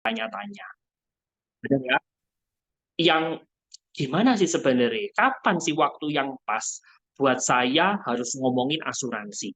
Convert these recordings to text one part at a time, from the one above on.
tanya-tanya. Benar ya? Yang gimana sih sebenarnya? Kapan sih waktu yang pas buat saya harus ngomongin asuransi?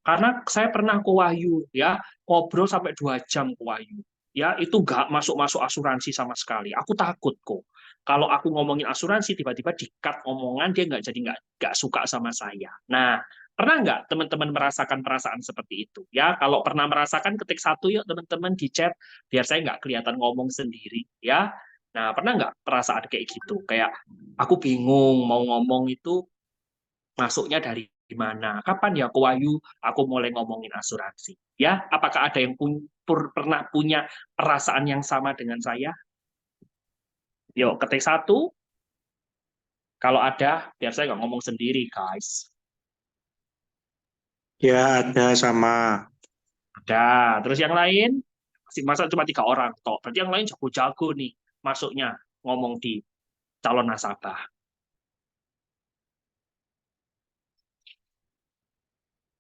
Karena saya pernah ke Wahyu, ya, ngobrol sampai 2 jam ke Wahyu. Ya, itu nggak masuk-masuk asuransi sama sekali. Aku takut kok. Kalau aku ngomongin asuransi, tiba-tiba di-cut omongan, dia nggak jadi nggak suka sama saya. Nah, pernah nggak teman-teman merasakan perasaan seperti itu? Ya, kalau pernah merasakan, ketik satu yuk teman-teman di chat, biar saya nggak kelihatan ngomong sendiri. Ya, nah pernah nggak perasaan kayak gitu? Kayak aku bingung mau ngomong itu masuknya dari mana? Kapan ya Ko Wahyu aku mulai ngomongin asuransi? Ya, apakah ada yang pernah punya perasaan yang sama dengan saya? Yuk, ketik satu. Kalau ada, biar saya nggak ngomong sendiri, guys. Ya, ada sama. Ada. Terus yang lain? Masa cuma 3 orang? Toh. Berarti yang lain jago-jago nih masuknya ngomong di calon nasabah.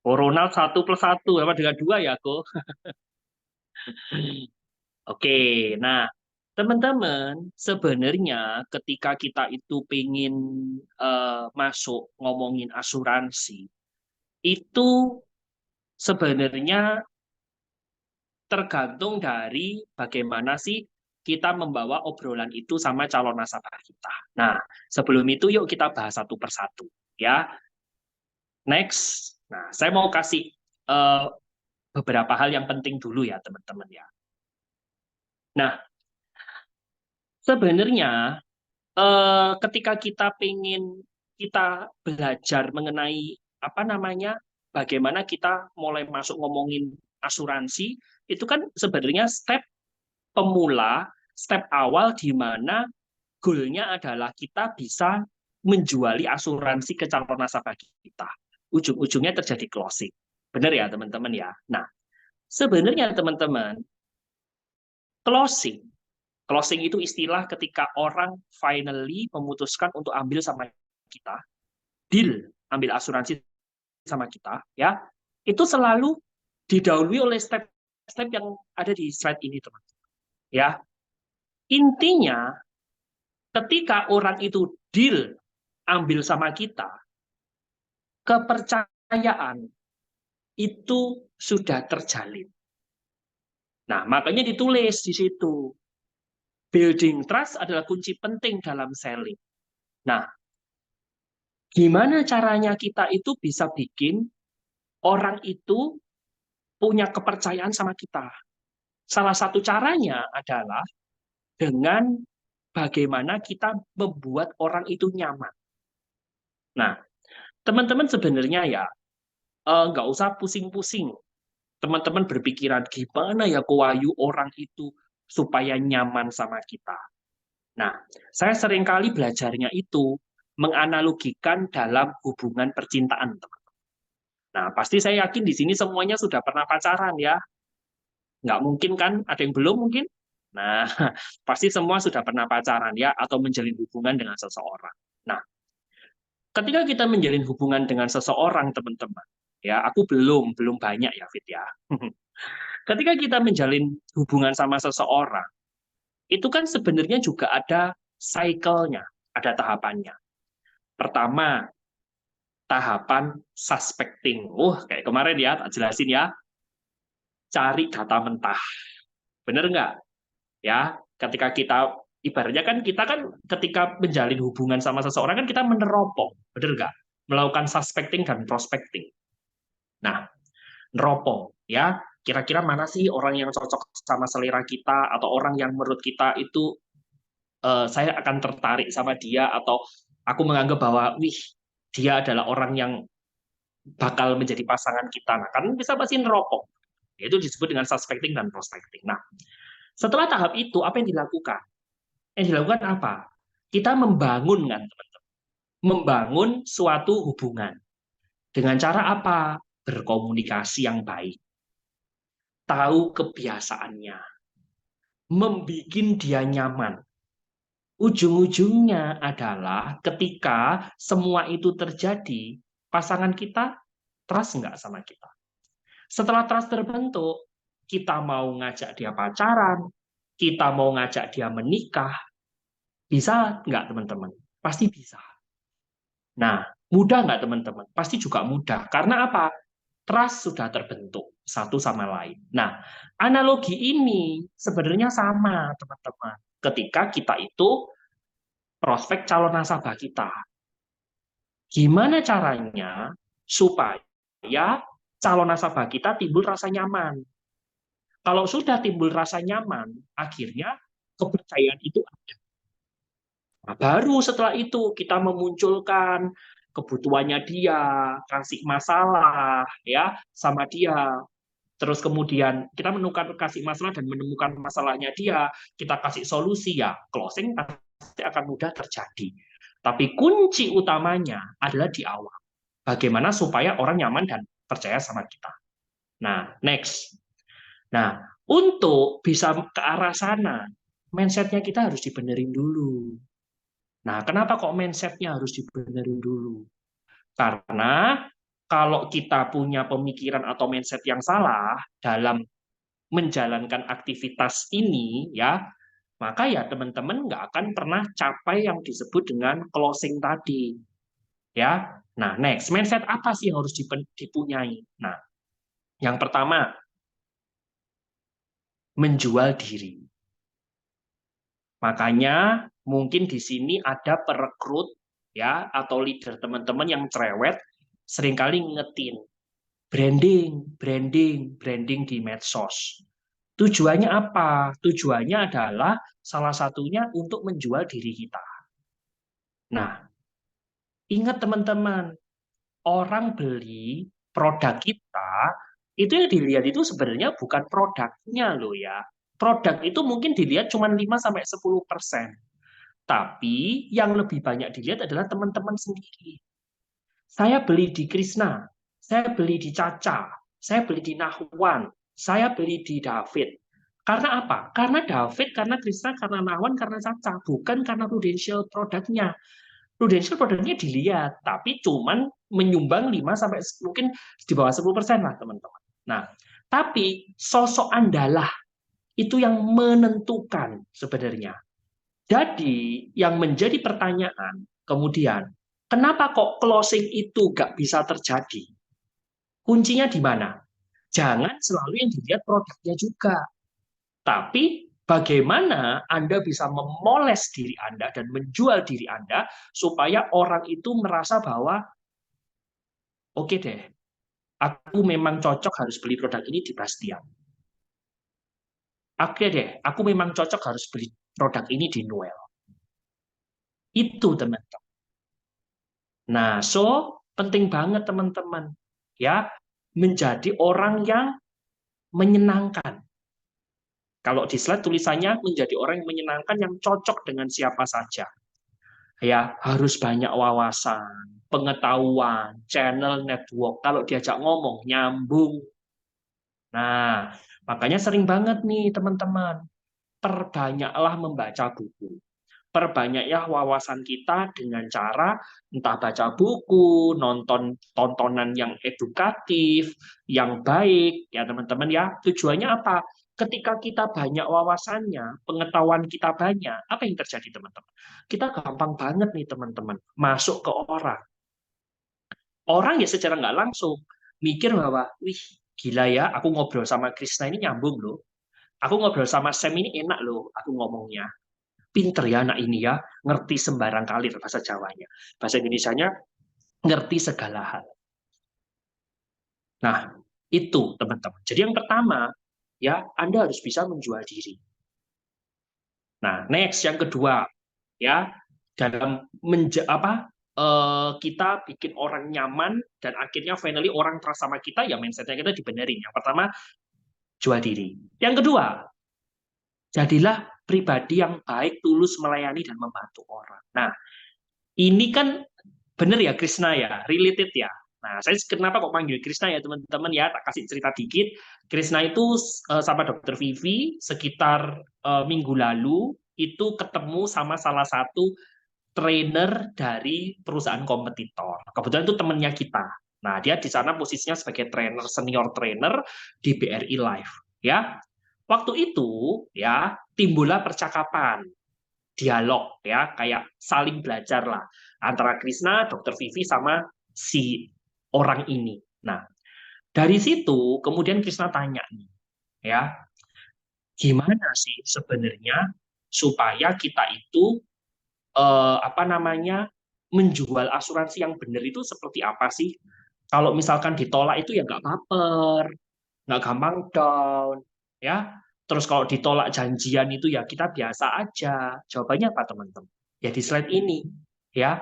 Oh, Ronald 1+1 sama dengan 2 ya, Ko? Oke, nah teman-teman, sebenarnya ketika kita itu pengen masuk ngomongin asuransi, itu sebenarnya tergantung dari bagaimana sih kita membawa obrolan itu sama calon nasabah kita. Nah, sebelum itu yuk kita bahas satu persatu, ya. Next, nah saya mau kasih eh, beberapa hal yang penting dulu ya teman-teman ya. Nah, sebenarnya ketika kita pengen kita belajar mengenai apa namanya bagaimana kita mulai masuk ngomongin asuransi itu kan sebenarnya step pemula, step awal di mana goalnya adalah kita bisa menjuali asuransi ke calon nasabah kita. Ujung-ujungnya terjadi closing. Benar ya teman-teman ya? Nah, sebenarnya teman-teman, closing Closing itu istilah ketika orang finally memutuskan untuk ambil sama kita, deal ambil asuransi sama kita, ya. Itu selalu didahului oleh step-step yang ada di slide ini, teman. Ya. Intinya ketika orang itu deal ambil sama kita, kepercayaan itu sudah terjalin. Nah, makanya ditulis di situ. Building trust adalah kunci penting dalam selling. Nah, gimana caranya kita itu bisa bikin orang itu punya kepercayaan sama kita? Salah satu caranya adalah dengan bagaimana kita membuat orang itu nyaman. Nah, teman-teman sebenarnya ya nggak usah pusing-pusing. Teman-teman berpikiran gimana ya Kowayu orang itu supaya nyaman sama kita. Nah, saya seringkali belajarnya itu menganalogikan dalam hubungan percintaan, teman. Nah, pasti saya yakin di sini semuanya sudah pernah pacaran ya. Nggak mungkin kan? Ada yang belum mungkin? Nah, pasti semua sudah pernah pacaran ya, atau menjalin hubungan dengan seseorang. Nah, ketika kita menjalin hubungan dengan seseorang, teman-teman, ya, aku belum banyak ya, Fit ya. Ketika kita menjalin hubungan sama seseorang, itu kan sebenarnya juga ada cycle-nya, ada tahapannya. Pertama, tahapan suspecting. Kayak kemarin ya, tak jelasin ya, cari data mentah. Bener nggak? Ya, ketika kita ibaratnya kan kita kan ketika menjalin hubungan sama seseorang kan kita meneropong, bener nggak? Melakukan suspecting dan prospecting. Nah, neropong ya, kira-kira mana sih orang yang cocok sama selera kita atau orang yang menurut kita itu saya akan tertarik sama dia atau aku menganggap bahwa wih dia adalah orang yang bakal menjadi pasangan kita. Nah, kan bisa pasti neropong. Itu disebut dengan suspecting dan prospecting. Nah, setelah tahap itu apa yang dilakukan? Yang dilakukan apa? Kita membangun kan, teman-teman. Membangun suatu hubungan. Dengan cara apa? Berkomunikasi yang baik. Tahu kebiasaannya. Membikin dia nyaman. Ujung-ujungnya adalah ketika semua itu terjadi, pasangan kita trust nggak sama kita. Setelah trust terbentuk, kita mau ngajak dia pacaran, kita mau ngajak dia menikah, bisa nggak teman-teman? Pasti bisa. Nah, mudah nggak teman-teman? Pasti juga mudah. Karena apa? Trust sudah terbentuk satu sama lain. Nah, analogi ini sebenarnya sama teman-teman. Ketika kita itu prospek calon nasabah kita. Gimana caranya supaya calon nasabah kita timbul rasa nyaman? Kalau sudah timbul rasa nyaman, akhirnya kepercayaan itu ada. Nah, baru setelah itu kita memunculkan kebutuhannya dia, kasih masalah ya sama dia. Terus kemudian kita menemukan kasih masalah dan menemukan masalahnya dia, kita kasih solusi ya, closing pasti akan mudah terjadi. Tapi kunci utamanya adalah di awal. Bagaimana supaya orang nyaman dan percaya sama kita. Nah, next. Nah, untuk bisa ke arah sana, mindset-nya kita harus dibenerin dulu. Nah, kenapa kok mindset-nya harus dibenerin dulu? Karena kalau kita punya pemikiran atau mindset yang salah dalam menjalankan aktivitas ini, ya, maka ya teman-teman nggak akan pernah capai yang disebut dengan closing tadi. Ya, nah next, mindset apa sih yang harus dipunyai? Nah, yang pertama, menjual diri. Makanya mungkin di sini ada perekrut ya atau leader teman-teman yang cerewet seringkali ngingetin branding, branding, branding di medsos. Tujuannya apa? Tujuannya adalah salah satunya untuk menjual diri kita. Nah, ingat teman-teman, orang beli produk kita, itu yang dilihat itu sebenarnya bukan produknya loh ya. Produk itu mungkin dilihat cuma 5-10%. Tapi yang lebih banyak dilihat adalah teman-teman sendiri. Saya beli di Krisna, saya beli di Caca, saya beli di Nahwan, saya beli di David. Karena apa? Karena David, karena Krisna, karena Nahwan, karena Caca. Bukan karena prudential produknya. Prudential produknya dilihat, tapi cuman menyumbang 5 sampai mungkin di bawah 10% lah teman-teman. Nah, tapi sosok Andalah itu yang menentukan sebenarnya. Jadi yang menjadi pertanyaan kemudian, kenapa kok closing itu nggak bisa terjadi? Kuncinya di mana? Jangan selalu yang dilihat produknya juga, tapi bagaimana Anda bisa memoles diri Anda dan menjual diri Anda supaya orang itu merasa bahwa oke deh, aku memang cocok harus beli produk ini di Bastian. Oke deh, aku memang cocok harus beli produk ini di Noel. Itu teman-teman. Nah, penting banget teman-teman ya menjadi orang yang menyenangkan. Kalau di slide tulisannya menjadi orang yang menyenangkan yang cocok dengan siapa saja. Ya, harus banyak wawasan, pengetahuan, channel network. Kalau diajak ngomong nyambung. Nah, makanya sering banget nih teman-teman, perbanyaklah membaca buku. Perbanyaklah wawasan kita dengan cara entah baca buku, nonton tontonan yang edukatif, yang baik, ya teman-teman ya. Tujuannya apa? Ketika kita banyak wawasannya, pengetahuan kita banyak, apa yang terjadi teman-teman? Kita gampang banget nih teman-teman masuk ke orang. Orang ya secara nggak langsung mikir bahwa, wih gila ya, aku ngobrol sama Krisna ini nyambung loh. Aku ngobrol sama Sam ini enak loh, aku ngomongnya. Pinter ya anak ini ya, ngerti sembarang kali bahasa Jawanya. Bahasa Indonesianya ngerti segala hal. Nah, itu teman-teman. Jadi yang pertama, ya Anda harus bisa menjual diri. Nah, next yang kedua, ya dalam kita bikin orang nyaman dan akhirnya finally orang trust sama kita, ya mindsetnya kita dibenerin. Yang pertama, jual diri. Yang kedua, jadilah pribadi yang baik, tulus melayani dan membantu orang. Nah, ini kan bener ya Krishna ya, related ya. Nah, saya kenapa kok panggil Krishna ya teman-teman ya, tak kasih cerita dikit. Krishna itu sama Dokter Vivi sekitar minggu lalu itu ketemu sama salah satu trainer dari perusahaan kompetitor. Kebetulan itu temannya kita. Nah, dia di sana posisinya sebagai trainer, senior trainer di BRI Live. Ya, waktu itu ya timbullah percakapan, dialog ya, kayak saling belajar lah antara Krishna, Dokter Vivi sama si orang ini. Nah, dari situ kemudian Krishna tanya nih, ya, gimana sih sebenarnya supaya kita itu apa namanya menjual asuransi yang benar itu seperti apa sih? Kalau misalkan ditolak itu ya nggak baper, nggak gampang down, ya. Terus kalau ditolak janjian itu ya kita biasa aja. Jawabannya apa teman-teman? Ya di slide ini, ya.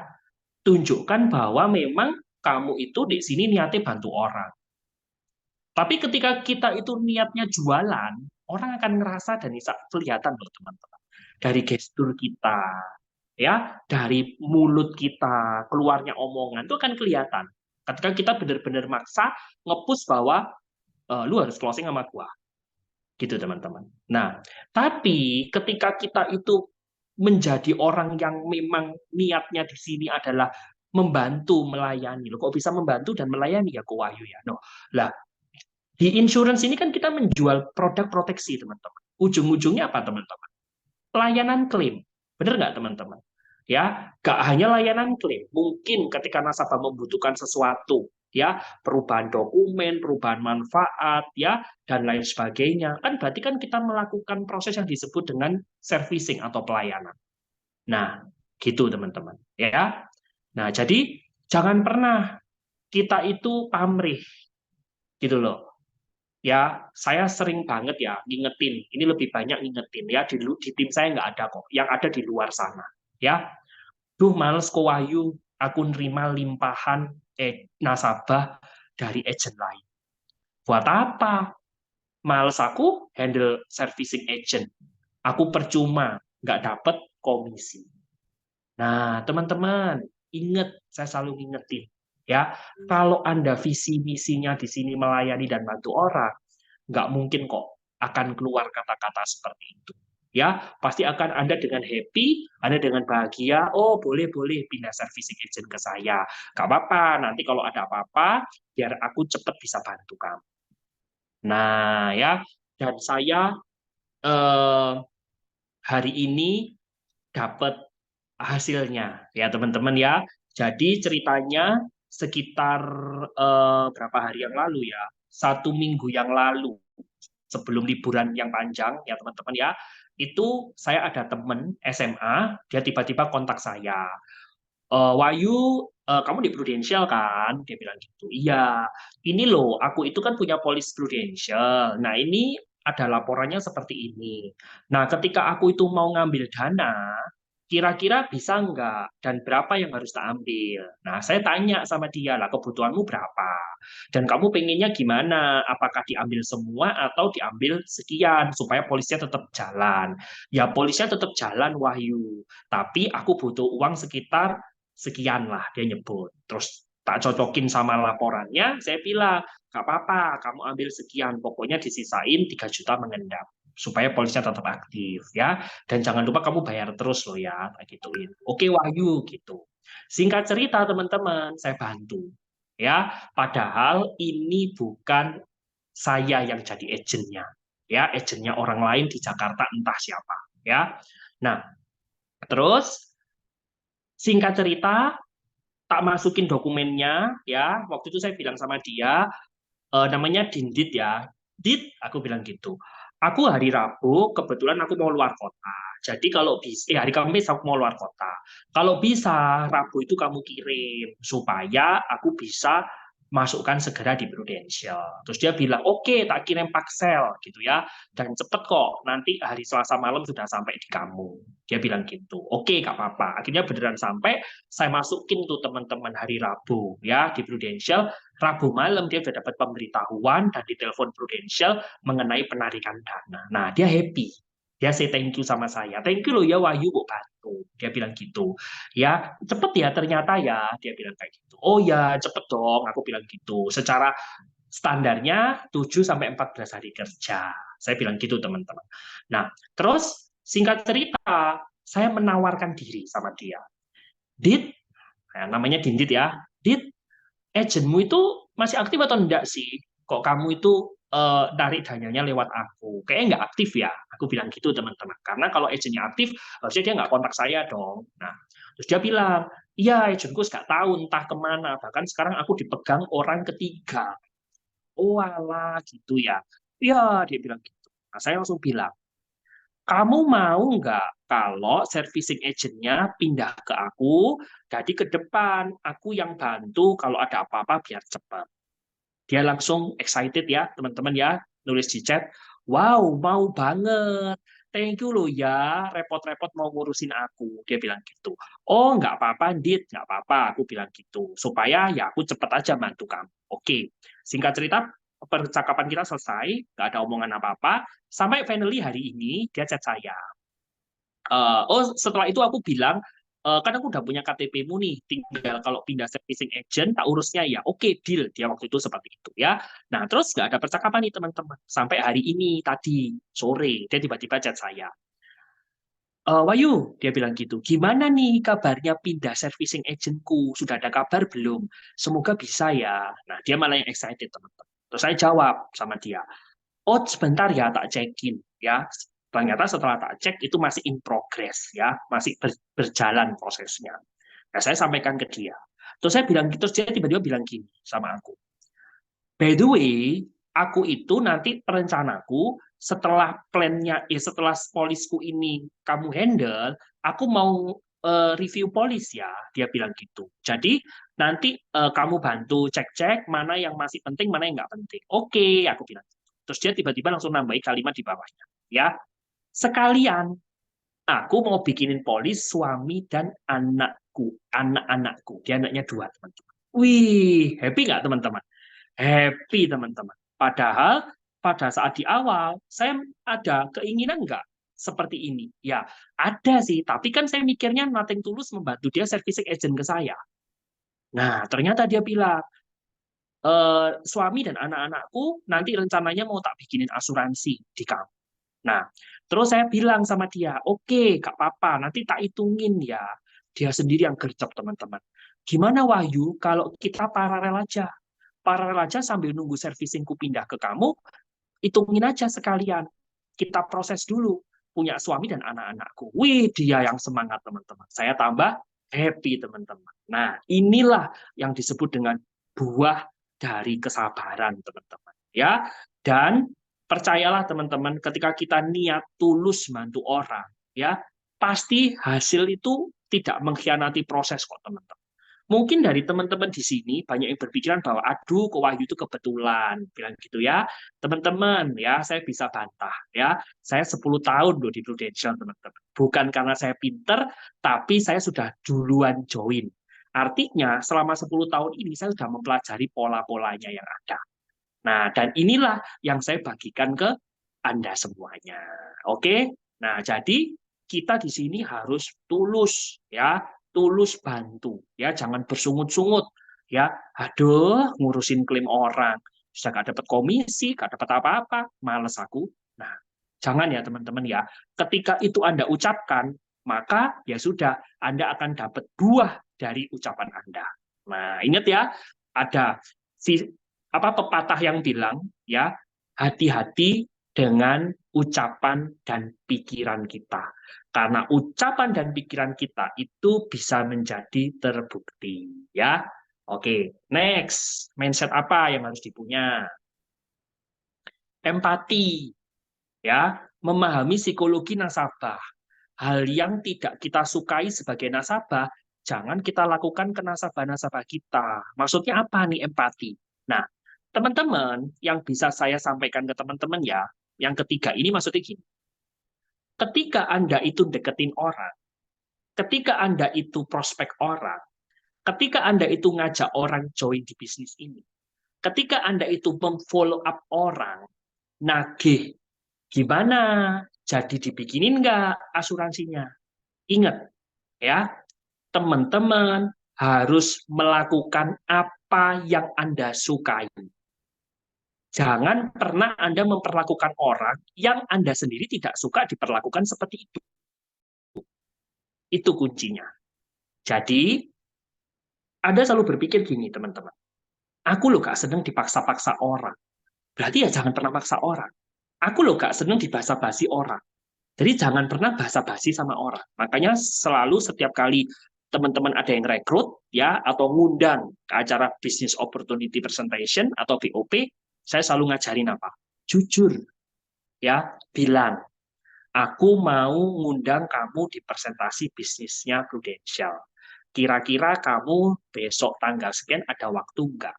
Tunjukkan bahwa memang kamu itu di sini niatnya bantu orang. Tapi ketika kita itu niatnya jualan, orang akan ngerasa dan bisa kelihatan loh teman-teman. Dari gestur kita, ya, dari mulut kita, keluarnya omongan itu akan kelihatan. Ketika kita benar-benar maksa nge-push bahwa lu harus closing sama gua. Gitu teman-teman. Nah, tapi ketika kita itu menjadi orang yang memang niatnya di sini adalah membantu, melayani. Loh, kok bisa membantu dan melayani ya, kok Wahyu ya? No. Lah, di insurance ini kan kita menjual produk proteksi, teman-teman. Ujung-ujungnya apa, teman-teman? Layanan klaim. Benar nggak, teman-teman? Ya, nggak hanya layanan klaim. Mungkin ketika nasabah membutuhkan sesuatu, ya, perubahan dokumen, perubahan manfaat, ya, dan lain sebagainya. Kan berarti kan kita melakukan proses yang disebut dengan servicing atau pelayanan. Nah, gitu, teman-teman. Ya. Nah, jadi jangan pernah kita itu pamrih, gitu loh. Ya, saya sering banget ya ngingetin. Ini lebih banyak ngingetin ya di tim saya nggak ada kok. Yang ada di luar sana. Ya, duh males kok Wahyu. Aku nerima limpahan nasabah dari agent lain. Buat apa? Males aku handle servicing agent. Aku percuma nggak dapat komisi. Nah, teman-teman, ingat, saya selalu ngingetin. Ya, kalau Anda visi misinya di sini melayani dan bantu orang, nggak mungkin kok akan keluar kata-kata seperti itu. Ya, pasti akan Anda dengan happy, Anda dengan bahagia, oh boleh-boleh pindah servicing agent ke saya. Nggak apa-apa, nanti kalau ada apa-apa, biar aku cepat bisa bantu kamu. Nah, ya, dan saya eh, hari ini dapat hasilnya, ya teman-teman ya. Jadi ceritanya sekitar berapa hari yang lalu ya, 1 minggu yang lalu, sebelum liburan yang panjang ya teman-teman ya, itu saya ada teman SMA, dia tiba-tiba kontak saya, Wahyu, kamu di Prudential kan? Dia bilang gitu. Iya, ini loh, aku itu kan punya polis Prudential. Nah, ini ada laporannya seperti ini. Nah, ketika aku itu mau ngambil dana, kira-kira bisa nggak? Dan berapa yang harus tak ambil? Nah, saya tanya sama dia, lah kebutuhanmu berapa? Dan kamu pengennya gimana? Apakah diambil semua atau diambil sekian? Supaya polisnya tetap jalan. Ya, polisnya tetap jalan, Wahyu. Tapi aku butuh uang sekitar sekian lah dia nyebut. Terus tak cocokin sama laporannya, saya bilang, nggak apa-apa, kamu ambil sekian, pokoknya disisain 3 juta mengendap supaya polisnya tetap aktif ya, dan jangan lupa kamu bayar terus loh ya, tak gituin. Oke Wahyu gitu. Singkat cerita teman-teman, saya bantu ya, padahal ini bukan saya yang jadi agentnya ya, agentnya orang lain di Jakarta entah siapa ya. Nah, terus singkat cerita, tak masukin dokumennya ya. Waktu itu saya bilang sama dia, namanya Dindit ya. Dit, aku bilang gitu. Aku hari Rabu kebetulan aku mau luar kota. Jadi kalau bisa, hari Kamis aku mau luar kota. Kalau bisa Rabu itu kamu kirim supaya aku bisa masukkan segera di Prudential. Terus dia bilang, oke, tak kirim Paksel gitu ya. Dan cepet kok, nanti hari Selasa malam sudah sampai di kamu. Dia bilang gitu. Oke, gak apa-apa. Akhirnya beneran sampai, saya masukin tuh teman-teman hari Rabu ya di Prudential. Rabu malam dia sudah dapat pemberitahuan dan ditelepon Prudential mengenai penarikan dana. Nah, dia happy. Dia say thank you sama saya. Thank you loh ya Wahyu kok bantu. Dia bilang gitu. Ya, cepet ya ternyata ya. Dia bilang kayak gitu. Oh ya, cepet dong. Aku bilang gitu. Secara standarnya 7 sampai 14 hari kerja. Saya bilang gitu teman-teman. Nah, terus singkat cerita, saya menawarkan diri sama dia. Dit, namanya Dindit ya. Dit, agentmu itu masih aktif atau enggak sih? Kok kamu itu narik dananya lewat aku. Kayaknya nggak aktif ya. Aku bilang gitu teman-teman. Karena kalau agentnya aktif, harusnya dia nggak kontak saya dong. Nah, terus dia bilang, iya agentku nggak tahu entah kemana. Bahkan sekarang aku dipegang orang ketiga. Oh alah gitu ya. Iya, dia bilang gitu. Nah, saya langsung bilang, kamu mau nggak kalau servicing agentnya pindah ke aku, jadi ke depan aku yang bantu kalau ada apa-apa biar cepat. Dia langsung excited ya, teman-teman ya, nulis di chat, wow, mau banget. Thank you loh ya, repot-repot mau ngurusin aku. Dia bilang gitu. Oh, nggak apa-apa, Dit, nggak apa-apa. Aku bilang gitu. Supaya ya aku cepet aja bantu kamu. Oke, singkat cerita, percakapan kita selesai, nggak ada omongan apa-apa. Sampai finally hari ini, dia chat saya. Setelah itu aku bilang, kan aku udah punya KTP-mu nih, tinggal kalau pindah servicing agent, tak urusnya ya. Oke, deal. Dia waktu itu seperti itu ya. Nah, terus nggak ada percakapan nih teman-teman. Sampai hari ini, tadi, sore, dia tiba-tiba chat saya. Wahyu, dia bilang gitu. Gimana nih kabarnya pindah servicing agentku? Sudah ada kabar belum? Semoga bisa ya. Nah, dia malah yang excited, teman-teman. Terus saya jawab sama dia, oh sebentar ya tak cekin ya. Ternyata setelah tak cek itu masih in progress ya, masih berjalan prosesnya. Nah, saya sampaikan ke dia. Terus saya bilang gitu, terus dia tiba-tiba bilang gini sama aku. By the way, aku itu nanti perencanaku setelah plannya, setelah polisku ini kamu handle, aku mau review polis ya, dia bilang gitu. Jadi nanti kamu bantu cek-cek mana yang masih penting, mana yang nggak penting. Oke, aku bilang. Terus dia tiba-tiba langsung nambahin kalimat di bawahnya. Ya, sekalian aku mau bikinin polis suami dan anakku, anak-anakku. Dia anaknya dua, teman-teman. Wih, happy nggak teman-teman? Happy teman-teman. Padahal pada saat di awal saya ada keinginan nggak seperti ini? Ya ada sih, tapi kan saya mikirnya nothing tulus membantu dia servicing agent ke saya. Nah ternyata dia bilang, suami dan anak-anakku nanti rencananya mau tak bikinin asuransi di kamu. Nah terus saya bilang sama dia, oke gak apa-apa, nanti tak hitungin ya. Dia sendiri yang gercep teman-teman. Gimana Wahyu kalau kita paralel aja? Paralel aja sambil nunggu servicingku pindah ke kamu, hitungin aja sekalian. Kita proses dulu. Punya suami dan anak-anakku. Wih, dia yang semangat, teman-teman. Saya tambah happy, teman-teman. Nah, inilah yang disebut dengan buah dari kesabaran, teman-teman. Ya, dan percayalah, teman-teman, ketika kita niat tulus bantu orang, ya, pasti hasil itu tidak mengkhianati proses kok, teman-teman. Mungkin dari teman-teman di sini banyak yang berpikiran bahwa aduh kok Wahyu itu kebetulan bilang gitu ya. Teman-teman ya, saya bisa bantah ya. Saya 10 tahun loh di Prudential, teman-teman. Bukan karena saya pinter, tapi saya sudah duluan join. Artinya selama 10 tahun ini saya sudah mempelajari pola-polanya yang ada. Nah, dan inilah yang saya bagikan ke Anda semuanya. Oke? Nah, jadi kita di sini harus tulus ya, tulus bantu ya, jangan bersungut-sungut ya. Aduh, ngurusin klaim orang, sudah gak dapat komisi, gak dapat apa-apa, males aku. Nah, jangan ya teman-teman ya. Ketika itu Anda ucapkan, maka ya sudah, Anda akan dapat buah dari ucapan Anda. Nah, ingat ya, ada pepatah yang bilang ya, hati-hati dengan ucapan dan pikiran kita. Karena ucapan dan pikiran kita itu bisa menjadi terbukti ya. Oke, next. Mindset apa yang harus dipunya? Empati ya, memahami psikologi nasabah. Hal yang tidak kita sukai sebagai nasabah, jangan kita lakukan ke nasabah-nasabah kita. Maksudnya apa nih empati? Nah, teman-teman yang bisa saya sampaikan ke teman-teman ya, yang ketiga ini maksudnya gini. Ketika Anda itu deketin orang, ketika Anda itu prospek orang, ketika Anda itu ngajak orang join di bisnis ini, ketika Anda itu memfollow up orang, nagih, gimana? Jadi dibikinin nggak asuransinya? Ingat, ya, teman-teman harus melakukan apa yang Anda sukai. Jangan pernah Anda memperlakukan orang yang Anda sendiri tidak suka diperlakukan seperti itu. Itu kuncinya. Jadi, Anda selalu berpikir gini, teman-teman. Aku loh gak senang dipaksa-paksa orang. Berarti ya jangan pernah maksa orang. Aku loh gak seneng dibasa-basi orang. Jadi jangan pernah basa-basi sama orang. Makanya selalu setiap kali teman-teman ada yang rekrut ya atau ngundang ke acara Business Opportunity Presentation atau BOP, saya selalu ngajarin apa? Jujur ya, bilang aku mau ngundang kamu di presentasi bisnisnya Prudential. Kira-kira kamu besok tanggal sekian ada waktu enggak?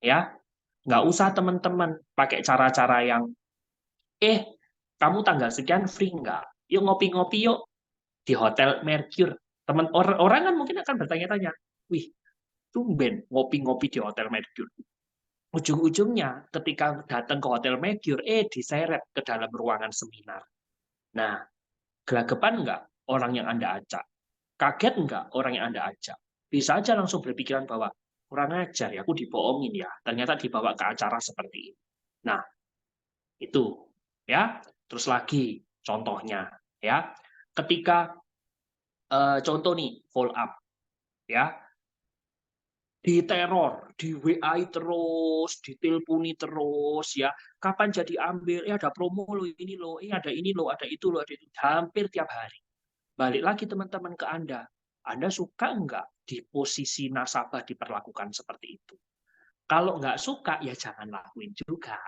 Ya, nggak usah teman-teman pakai cara-cara yang kamu tanggal sekian free nggak? Yuk ngopi-ngopi yuk di Hotel Mercure. Teman orang kan mungkin akan bertanya-tanya, wih, tumben ngopi-ngopi di Hotel Mercure. Ujung-ujungnya ketika datang ke Hotel Mercure, diseret ke dalam ruangan seminar. Nah, gelagapan nggak orang yang Anda ajak? Kaget nggak orang yang Anda ajak? Bisa aja langsung berpikiran bahwa kurang ajar ya, aku dibohongin ya. Ternyata dibawa ke acara seperti ini. Nah, itu ya. Terus lagi contohnya ya. Ketika contoh nih, follow up ya, diteror, di WA terus, diteleponi terus ya. Kapan jadi ambil? Ada promo lo ini lo, ada ini lo, ada itu lo, ada itu. Hampir tiap hari. Balik lagi teman-teman ke Anda. Anda suka nggak di posisi nasabah diperlakukan seperti itu? Kalau nggak suka, ya jangan lakuin juga.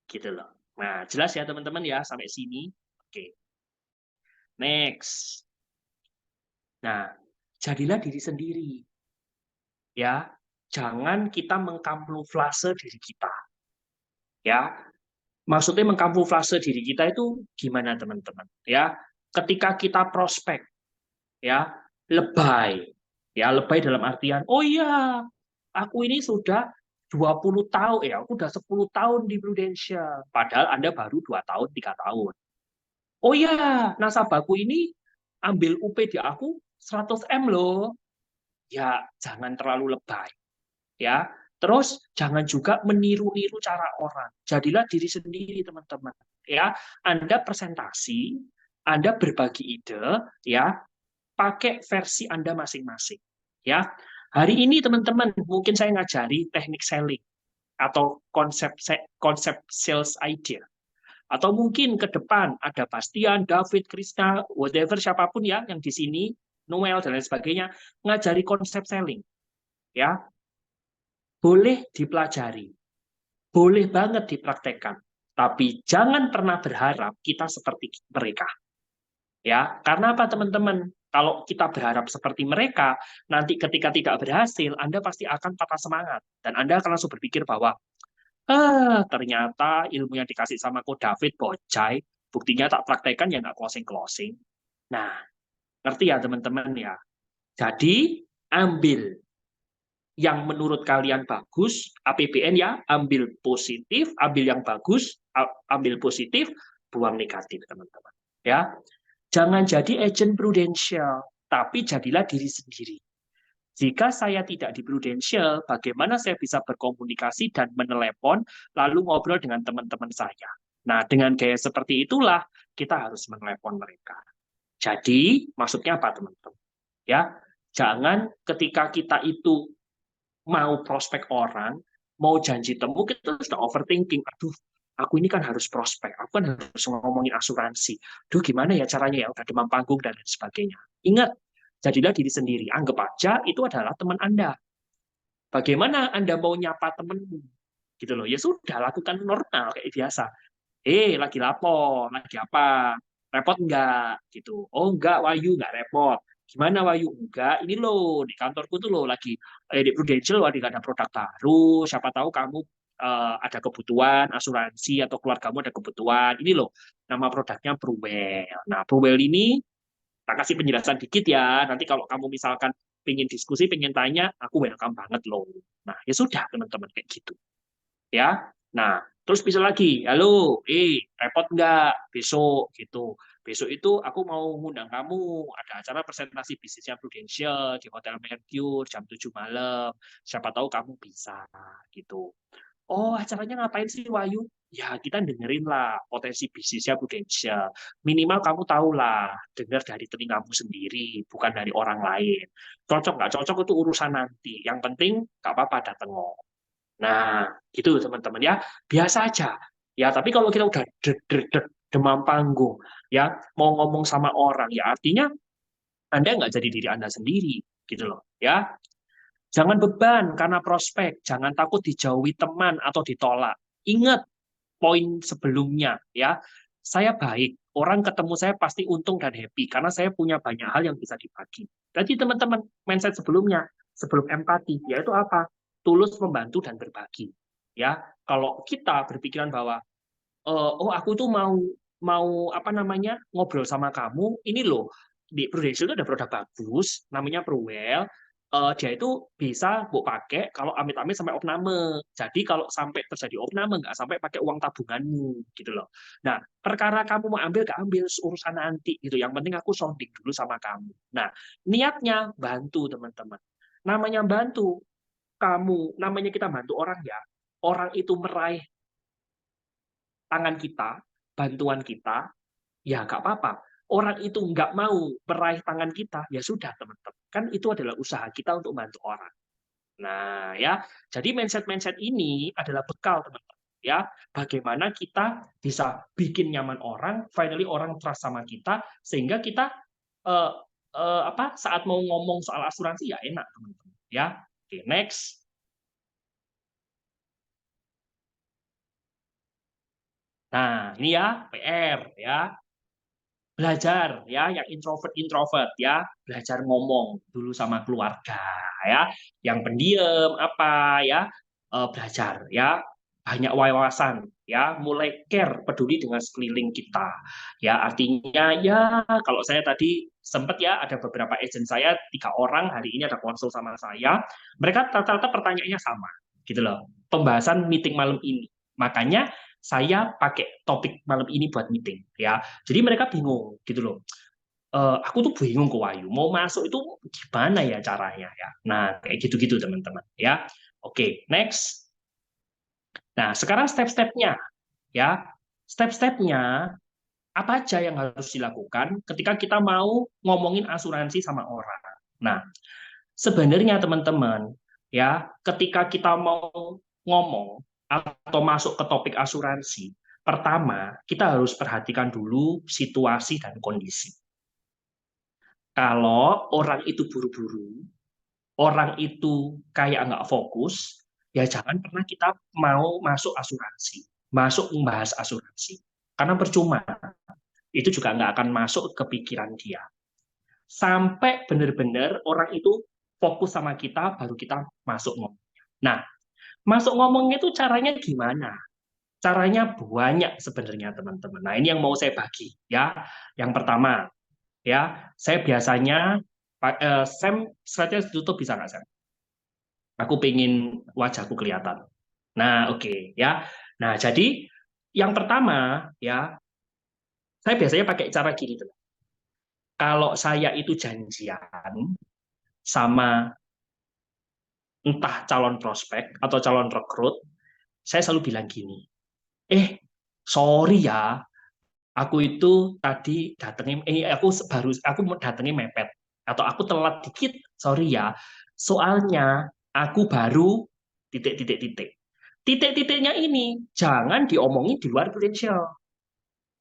Gitu loh. Nah, jelas ya teman-teman ya, sampai sini. Oke, next. Nah, jadilah diri sendiri. Ya, jangan kita mengkamuflase diri kita. Ya, maksudnya mengkamuflase diri kita itu gimana teman-teman? Ya, ketika kita prospek, ya, lebay. Ya, lebay dalam artian, oh iya, aku ini sudah 20 tahun, ya, aku udah 10 tahun di Prudential. Padahal Anda baru 2 tahun, 3 tahun. Oh iya, nasabahku ini ambil UP di aku 100 M loh. Ya, jangan terlalu lebay. Ya, terus jangan juga meniru-niru cara orang. Jadilah diri sendiri, teman-teman. Ya, Anda presentasi, Anda berbagi ide, ya, pakai versi Anda masing-masing. Ya, hari ini teman-teman, mungkin saya ngajari teknik selling atau konsep sales idea. Atau mungkin ke depan ada Bastian, David, Krishna, whatever siapapun ya yang di sini, Noel dan lain sebagainya, ngajari konsep selling. Ya, boleh dipelajari, boleh banget dipraktekkan, tapi jangan pernah berharap kita seperti mereka. Ya, karena apa teman-teman? Kalau kita berharap seperti mereka, nanti ketika tidak berhasil, Anda pasti akan patah semangat dan Anda akan langsung berpikir bahwa ternyata ilmu yang dikasih sama Ko David bocai, buktinya tak praktekkan ya nggak closing-closing. Nah, ngerti ya teman-teman ya? Jadi, ambil yang menurut kalian bagus, APBN ya, ambil positif, ambil yang bagus, ambil positif, buang negatif teman-teman. Ya, jangan jadi agent Prudential, tapi jadilah diri sendiri. Jika saya tidak di Prudential, bagaimana saya bisa berkomunikasi dan menelepon, lalu ngobrol dengan teman-teman saya. Nah, dengan gaya seperti itulah kita harus menelepon mereka. Jadi, maksudnya apa teman-teman? Ya, jangan ketika kita itu mau prospek orang, mau janji temu, kita sudah overthinking. Aduh, aku ini kan harus prospek, aku kan harus ngomongin asuransi. Duh, gimana ya caranya ya, udah demam panggung dan lain sebagainya. Ingat, jadilah diri sendiri. Anggap aja itu adalah teman Anda. Bagaimana Anda mau nyapa temanmu? Gitu loh. Ya sudah, lakukan normal kayak biasa. Lagi lapor, lagi apa? Repot enggak? Gitu. Oh enggak, Wahyu, enggak repot. Gimana Wahyu? Enggak, ini loh, di kantorku tuh loh lagi, di Prudential lagi ada produk baru, siapa tahu kamu ada kebutuhan asuransi atau keluargamu ada kebutuhan. Ini loh, nama produknya Pruwell. Nah, Pruwell ini, tak kasih penjelasan dikit ya, nanti kalau kamu misalkan pengen diskusi, pengen tanya, aku welcome banget loh. Nah, ya sudah teman-teman, kayak gitu ya. Nah, terus bisa lagi, halo, repot nggak besok gitu. Besok itu aku mau ngundang kamu, ada acara presentasi bisnisnya Prudential di Hotel Mercure jam 7 malam. Siapa tahu kamu bisa gitu. Oh, acaranya ngapain sih Wahyu? Ya, kita dengerin lah potensi bisnisnya Prudential. Minimal kamu tahu lah, dengar dari telingamu sendiri, bukan dari orang lain. Cocok nggak cocok itu urusan nanti. Yang penting nggak apa-apa datang. Nah, gitu teman-teman ya. Biasa aja. Ya, tapi kalau kita udah demam panggung, ya, mau ngomong sama orang, ya artinya Anda nggak jadi diri Anda sendiri, gitu loh. Ya, jangan beban karena prospek, jangan takut dijauhi teman atau ditolak. Ingat poin sebelumnya, ya. Saya baik, orang ketemu saya pasti untung dan happy karena saya punya banyak hal yang bisa dibagi. Jadi teman-teman, mindset sebelumnya, sebelum empati, yaitu apa? Tulus membantu dan berbagi. Ya, kalau kita berpikiran bahwa oh aku tuh mau mau apa namanya ngobrol sama kamu, ini loh di Prudential itu ada produk bagus, namanya Pruwell. Dia itu bisa bu pakai kalau amit-amit sampai opname. Jadi kalau sampai terjadi opname nggak sampai pakai uang tabunganmu gitu loh. Nah, perkara kamu mau ambil nggak ambil urusan nanti gitu. Yang penting aku sounding dulu sama kamu. Nah, niatnya bantu teman-teman. Namanya bantu kamu, namanya kita bantu orang ya. Orang itu meraih tangan kita, bantuan kita, ya nggak apa-apa. Orang itu nggak mau meraih tangan kita, ya sudah teman-teman. Kan itu adalah usaha kita untuk bantu orang. Nah, ya, jadi mindset-mindset ini adalah bekal teman-teman. Ya, bagaimana kita bisa bikin nyaman orang, finally orang trust sama kita, sehingga kita eh, saat mau ngomong soal asuransi ya enak teman-teman. Ya, oke, next. Nah, ini ya PR ya. Belajar ya yang introvert ya, belajar ngomong dulu sama keluarga ya, yang pendiam apa ya, belajar ya, banyak wawasan ya, mulai care peduli dengan sekeliling kita ya, artinya ya kalau saya tadi sempat ya ada beberapa agent saya 3 orang hari ini ada konsul sama saya, mereka rata-rata pertanyaannya sama gitu loh, pembahasan meeting malam ini, makanya saya pakai topik malam ini buat meeting ya. Jadi mereka bingung gitu loh. Aku tuh bingung ke Wahyu, mau masuk itu gimana ya caranya ya. Nah, kayak gitu-gitu teman-teman ya. Oke, next. Nah, sekarang step-stepnya ya. Step-stepnya apa aja yang harus dilakukan ketika kita mau ngomongin asuransi sama orang. Nah, sebenarnya teman-teman ya, ketika kita mau ngomong atau masuk ke topik asuransi, pertama kita harus perhatikan dulu situasi dan kondisi. Kalau orang itu buru-buru, orang itu kayak nggak fokus, ya jangan pernah kita mau masuk asuransi, masuk membahas asuransi. Karena percuma, itu juga nggak akan masuk ke pikiran dia. Sampai benar-benar orang itu fokus sama kita, baru kita masuk ngomong. Nah, masuk ngomongnya itu caranya gimana? Caranya banyak sebenarnya teman-teman. Nah, ini yang mau saya bagi ya. Yang pertama, ya, saya biasanya Sam, slide-nya ditutup bisa nggak Sam? Aku pengen wajahku kelihatan. Nah, oke ya. Nah, jadi yang pertama ya, saya biasanya pakai cara gini teman. Kalau saya itu janjian sama entah calon prospek atau calon rekrut, saya selalu bilang gini, sorry ya, aku itu tadi datengnya, aku datengnya mepet, atau aku telat dikit, sorry ya, soalnya aku baru titik-titik-titik. Titik-titiknya ini jangan diomongin di luar potensial.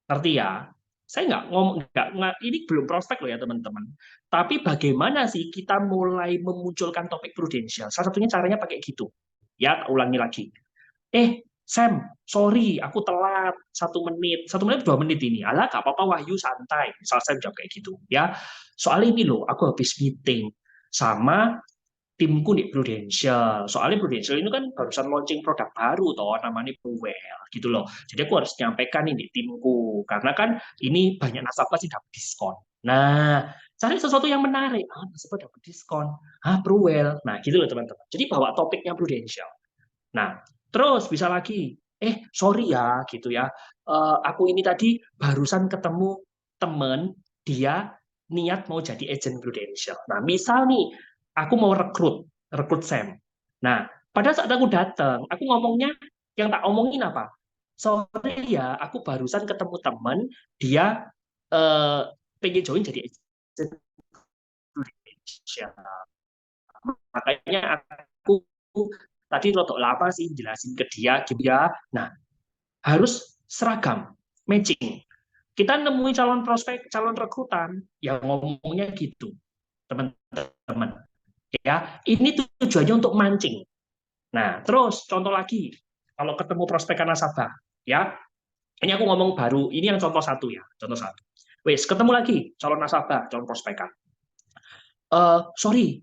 Ngerti ya? Saya nggak ngomong, ini belum prospek loh ya teman-teman. Tapi bagaimana sih kita mulai memunculkan topik prudensial? Salah satunya caranya pakai gitu. Ya, ulangi lagi. Sam, sorry, aku telat 1 menit. 1 menit, 2 menit ini. Alah, gak apa-apa, Wahyu, santai. Misal saya jawab kayak gitu. Ya, soalnya ini loh, aku habis meeting sama timku di Prudential. Soalnya Prudential ini kan barusan launching produk baru toh namanya Pruwell gitu loh. Jadi aku harus nyampaikan ini di timku karena kan ini banyak nasabah sih dapat diskon. Nah, cari sesuatu yang menarik. Nasabah dapat diskon. Pruwell. Nah, gitu loh teman-teman. Jadi bawa topiknya Prudential. Nah, terus bisa lagi. Sorry ya gitu ya. Aku ini tadi barusan ketemu temen dia niat mau jadi agent Prudential. Nah, misal nih aku mau rekrut Sam. Nah, pada saat aku datang, aku ngomongnya yang tak omongin apa? Sorry ya, aku barusan ketemu temen dia eh, pengen join jadi agent Prudential. Makanya aku tadi rotok lama sih jelasin ke dia gitu ya. Nah, harus seragam, matching. Kita nemui calon prospek, calon rekrutan yang ngomongnya gitu, teman-teman. Ya, ini tujuannya untuk mancing. Nah, terus contoh lagi, kalau ketemu prospek nasabah, ya, ini aku ngomong baru, ini yang contoh satu ya, contoh satu. Wes, ketemu lagi calon nasabah, calon prospekan. Sorry,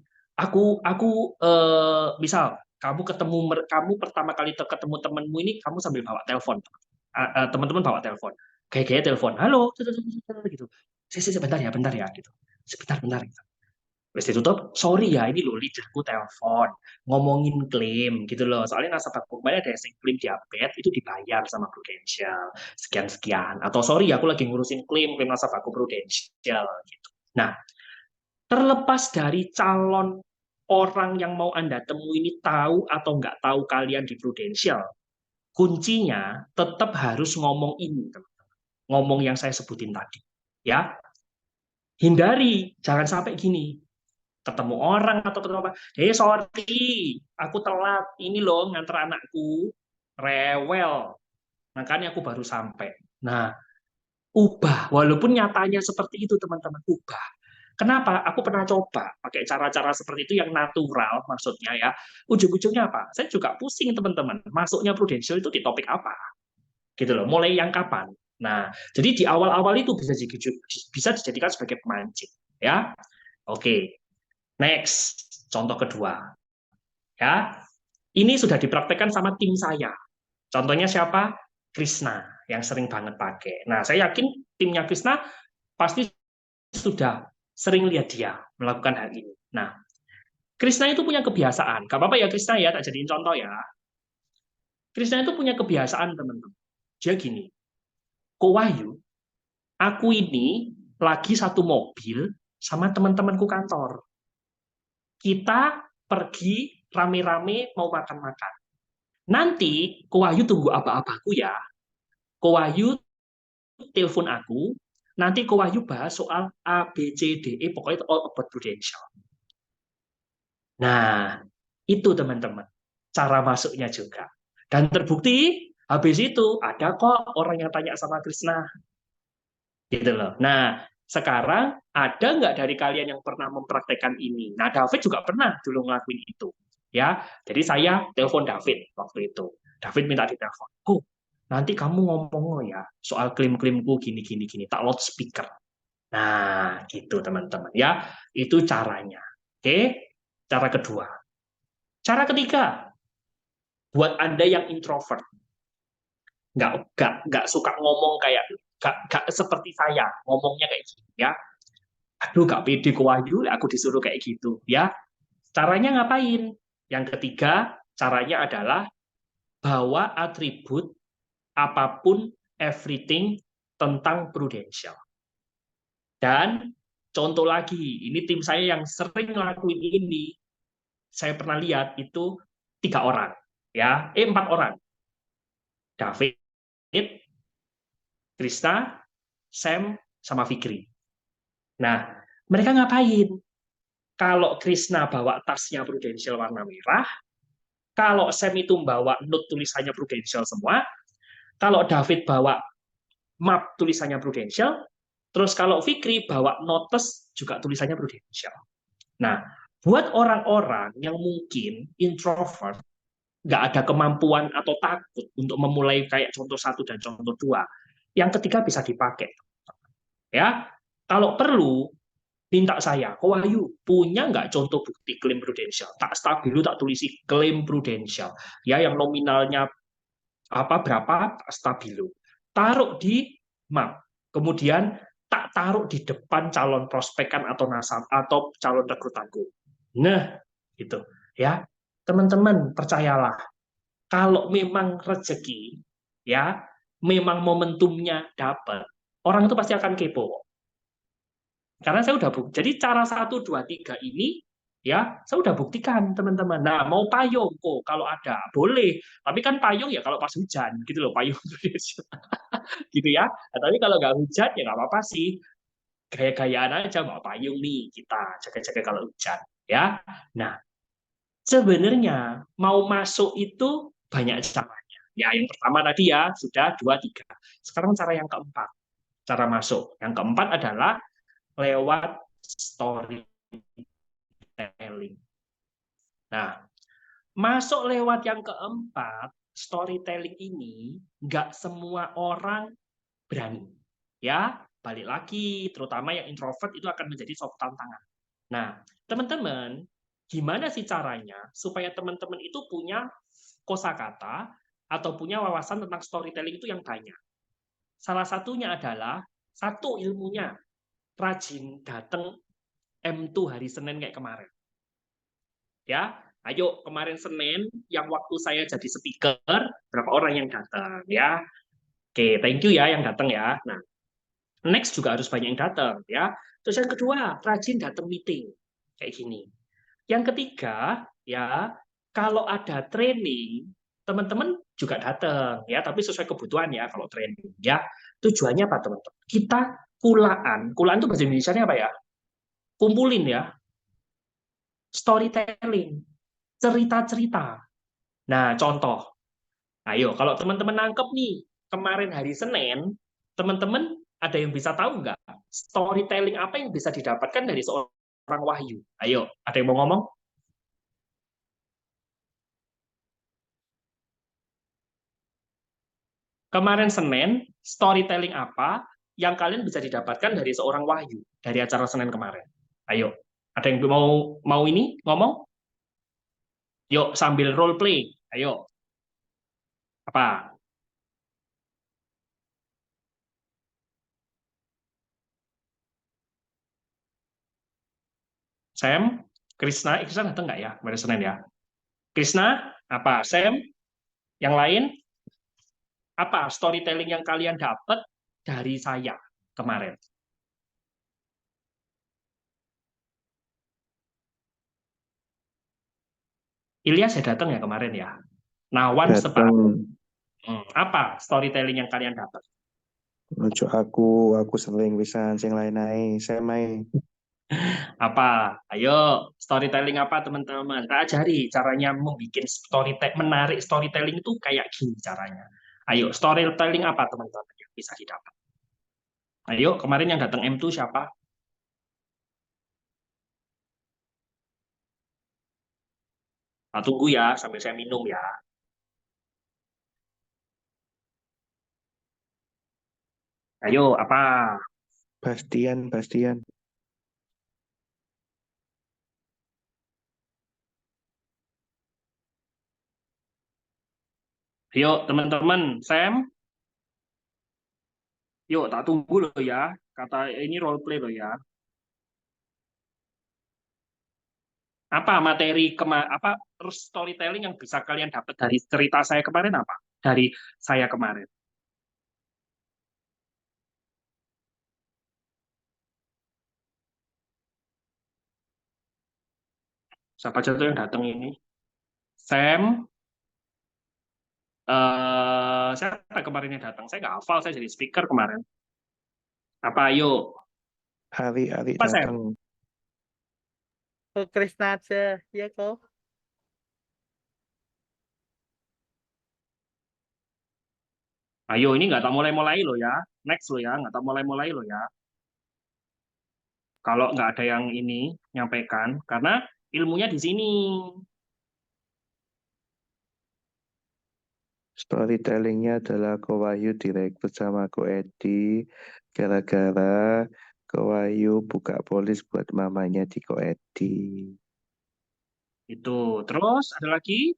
misal kamu pertama kali ketemu temenmu ini, kamu sambil bawa telepon, teman-teman bawa telepon, kayak telepon, halo, gitu, bentar ya, gitu, sebentar, gitu. Terus ditutup, sorry ya, ini loh leaderku telepon, ngomongin klaim gitu loh. Soalnya nasabah kemarin ada yang klaim diabetes, itu dibayar sama Prudential, sekian-sekian. Atau sorry, aku lagi ngurusin klaim nasabahku Prudential. Gitu. Nah, terlepas dari calon orang yang mau Anda temui ini tahu atau nggak tahu kalian di Prudential, kuncinya tetap harus ngomong ini, ngomong yang saya sebutin tadi. Ya, hindari, jangan sampai gini, ketemu orang atau ketemu apa, sorry, aku telat, ini loh nganter anakku, rewel, makanya aku baru sampai. Nah, ubah, walaupun nyatanya seperti itu teman-teman, ubah. Kenapa? Aku pernah coba pakai cara-cara seperti itu yang natural, maksudnya ya. Ujung-ujungnya apa? Saya juga pusing teman-teman. Masuknya Prudential itu di topik apa? Gitu loh. Mulai yang kapan? Nah, jadi di awal-awal itu bisa dijadikan sebagai pemancing, ya. Oke. Next, contoh kedua. Ya, ini sudah dipraktekkan sama tim saya. Contohnya siapa? Krishna, yang sering banget pakai. Nah, saya yakin timnya Krishna pasti sudah sering lihat dia melakukan hal ini. Nah, Krishna itu punya kebiasaan. Gak apa-apa ya Krishna ya, tak jadiin contoh ya. Krishna itu punya kebiasaan, teman-teman. Dia gini, Ko Wahyu, aku ini lagi satu mobil sama teman-temanku kantor. Kita pergi rame-rame mau makan-makan. Nanti Ko Wahyu tunggu apa-apaku ya. Ko Wahyu telepon aku, nanti Ko Wahyu bahas soal A, B, C, D, E, pokoknya all about Prudential. Nah, itu teman-teman, cara masuknya juga. Dan terbukti, habis itu ada kok orang yang tanya sama Krishna. Gitu loh. Nah, sekarang ada nggak dari kalian yang pernah mempraktekkan ini? Nah, David juga pernah dulu ngelakuin itu. Ya, jadi saya telepon David waktu itu. David minta ditelepon. Oh, nanti kamu ngomong ya soal klaim-klaimku gini, tak loudspeaker. Nah, gitu teman-teman ya. Itu caranya. Oke, cara kedua. Cara ketiga, buat Anda yang introvert, nggak suka ngomong kayak nggak seperti saya ngomongnya kayak gini ya. Aduh, nggak pede ke Wahyu, aku disuruh kayak gitu ya. Caranya ngapain? Yang ketiga, caranya adalah bawa atribut apapun, everything tentang Prudential. Dan contoh lagi, ini tim saya yang sering ngelakuin ini, saya pernah lihat itu 3 orang, ya, 4 orang. David, Krista, Sam, sama Fikri. Nah, mereka ngapain? Kalau Krishna bawa tasnya Prudential warna merah, kalau Sam itu bawa note tulisannya Prudential semua, kalau David bawa map tulisannya Prudential, terus kalau Fikri bawa notes juga tulisannya Prudential. Nah, buat orang-orang yang mungkin introvert, nggak ada kemampuan atau takut untuk memulai kayak contoh 1 dan contoh 2, yang ketiga bisa dipakai. Ya, kalau perlu minta saya, Ko Wahyu, punya nggak contoh bukti klaim Prudential? Tak stabilo, tak tulisi klaim Prudential. Ya, yang nominalnya apa berapa, tak stabilo. Taruh di map. Kemudian tak taruh di depan calon prospekan atau nasab atau calon rekrutanku. Nah, gitu. Ya, teman-teman, percayalah. Kalau memang rezeki, ya, memang momentumnya dapat, orang itu pasti akan kepo. Karena saya udah bukti. Jadi cara 1, 2, 3 ini ya saya udah buktikan teman-teman. Nah, mau payung kok kalau ada boleh. Tapi kan payung ya kalau pas hujan gitu loh, payung gitu ya. Nah, tapi kalau nggak hujan ya nggak apa-apa sih. Gaya-gayaan aja bawa payung nih kita jaga-jaga kalau hujan ya. Nah, Sebenarnya mau masuk itu banyak caranya. Ya, yang pertama tadi ya sudah dua tiga. Sekarang cara yang keempat, cara masuk. Yang keempat adalah lewat storytelling. Nah, masuk lewat yang keempat, storytelling ini nggak semua orang berani. Ya, balik lagi, terutama yang introvert itu akan menjadi suatu tantangan. Nah, teman-teman, gimana sih caranya supaya teman-teman itu punya kosakata atau punya wawasan tentang storytelling itu yang banyak? Salah satunya adalah satu ilmunya, rajin datang M2 hari Senin kayak kemarin. Ya, ayo kemarin Senin yang waktu saya jadi speaker, berapa orang yang datang ya? Oke, thank you ya yang datang ya. Nah, next juga harus banyak yang datang ya. Terus yang kedua, rajin datang meeting kayak gini. Yang ketiga, ya, kalau ada training, teman-teman juga datang ya, tapi sesuai kebutuhan ya kalau training ya. Tujuannya apa, teman-teman? Kita kulaan. Kulaan itu bahasa Indonesia apa ya? Kumpulin ya, storytelling, cerita-cerita. Nah, contoh. Ayo, kalau teman-teman nangkep nih, kemarin hari Senin, teman-teman ada yang bisa tahu nggak storytelling apa yang bisa didapatkan dari seorang Wahyu? Ayo, ada yang mau ngomong? Kemarin Senin, storytelling apa yang kalian bisa didapatkan dari seorang Wahyu dari acara Senin kemarin? Ayo, ada yang mau ini ngomong? Yuk, sambil role play. Ayo, apa? Sam, Krisna datang nggak ya kemarin Senin ya? Krisna, apa? Sam, yang lain? Apa storytelling yang kalian dapat dari saya kemarin? Ilyas ya datang ya kemarin ya. Nawan Datang, separuh. Apa storytelling yang kalian dapat? ojo aku sering pisan sing lain ae, saya main. Apa? Ayo, storytelling apa teman-teman? Kita ajari caranya membuat storytelling, menarik storytelling itu kayak gini caranya. Ayo, storytelling apa teman-teman yang bisa didapat? Ayo, kemarin yang datang M2 siapa? Nah, tunggu ya, sambil saya minum ya. Ayo, apa? Bastian. Ayo, teman-teman, Sam, yuk tak tunggu loh ya. Kata ini role play loh ya. Apa materi apa storytelling yang bisa kalian dapat dari cerita saya kemarin apa? Dari saya kemarin. Siapa aja tuh yang datang ini? Sam, siapa kemarin yang datang? Saya nggak hafal, saya jadi speaker kemarin. Apa ayo? Ali Apa Sam? datang. Oh, Krisna aja, ya kok. Ayo, ini nggak tak mulai-mulai loh ya. Next loh ya, nggak tak mulai-mulai loh ya. Kalau nggak ada yang ini nyampaikan, karena ilmunya di sini. Storytellingnya adalah Ko Wahyu direct bersama Ko Edi gara-gara Ko Wahyu buka polis buat mamanya di Ko Edi. Itu. Terus ada lagi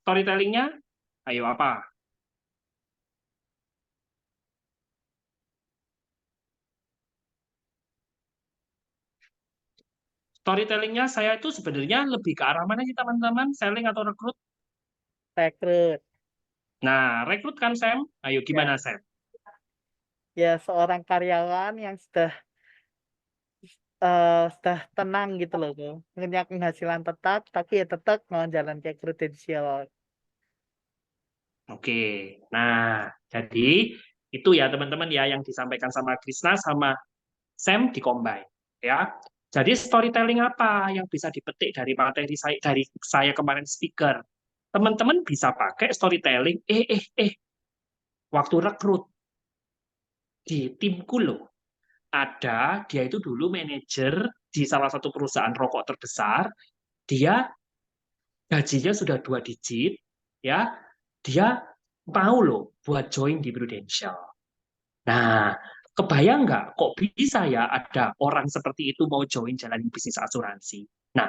storytellingnya? Ayo apa? Storytellingnya saya itu sebenarnya lebih ke arah mana sih teman-teman? Selling atau rekrut? Rekrut. Nah, rekrut kan Sam? Ayo gimana Ya, Sam? ya seorang karyawan yang sudah tenang gitu loh, kok. Punya penghasilan tetap, tapi ya tetap mau jalan kayak prudensial. Oke. Nah, jadi itu ya teman-teman ya yang disampaikan sama Krisna sama Sam di combine ya. Jadi storytelling apa yang bisa dipetik dari materi saya kemarin speaker? Teman-teman bisa pakai storytelling. Waktu rekrut di timku loh, ada dia itu dulu manajer di salah satu perusahaan rokok terbesar. Dia gajinya sudah 2 digit, ya. Dia mau loh buat join di Prudential. Nah, kebayang nggak kok bisa ya ada orang seperti itu mau join jalan bisnis asuransi? Nah,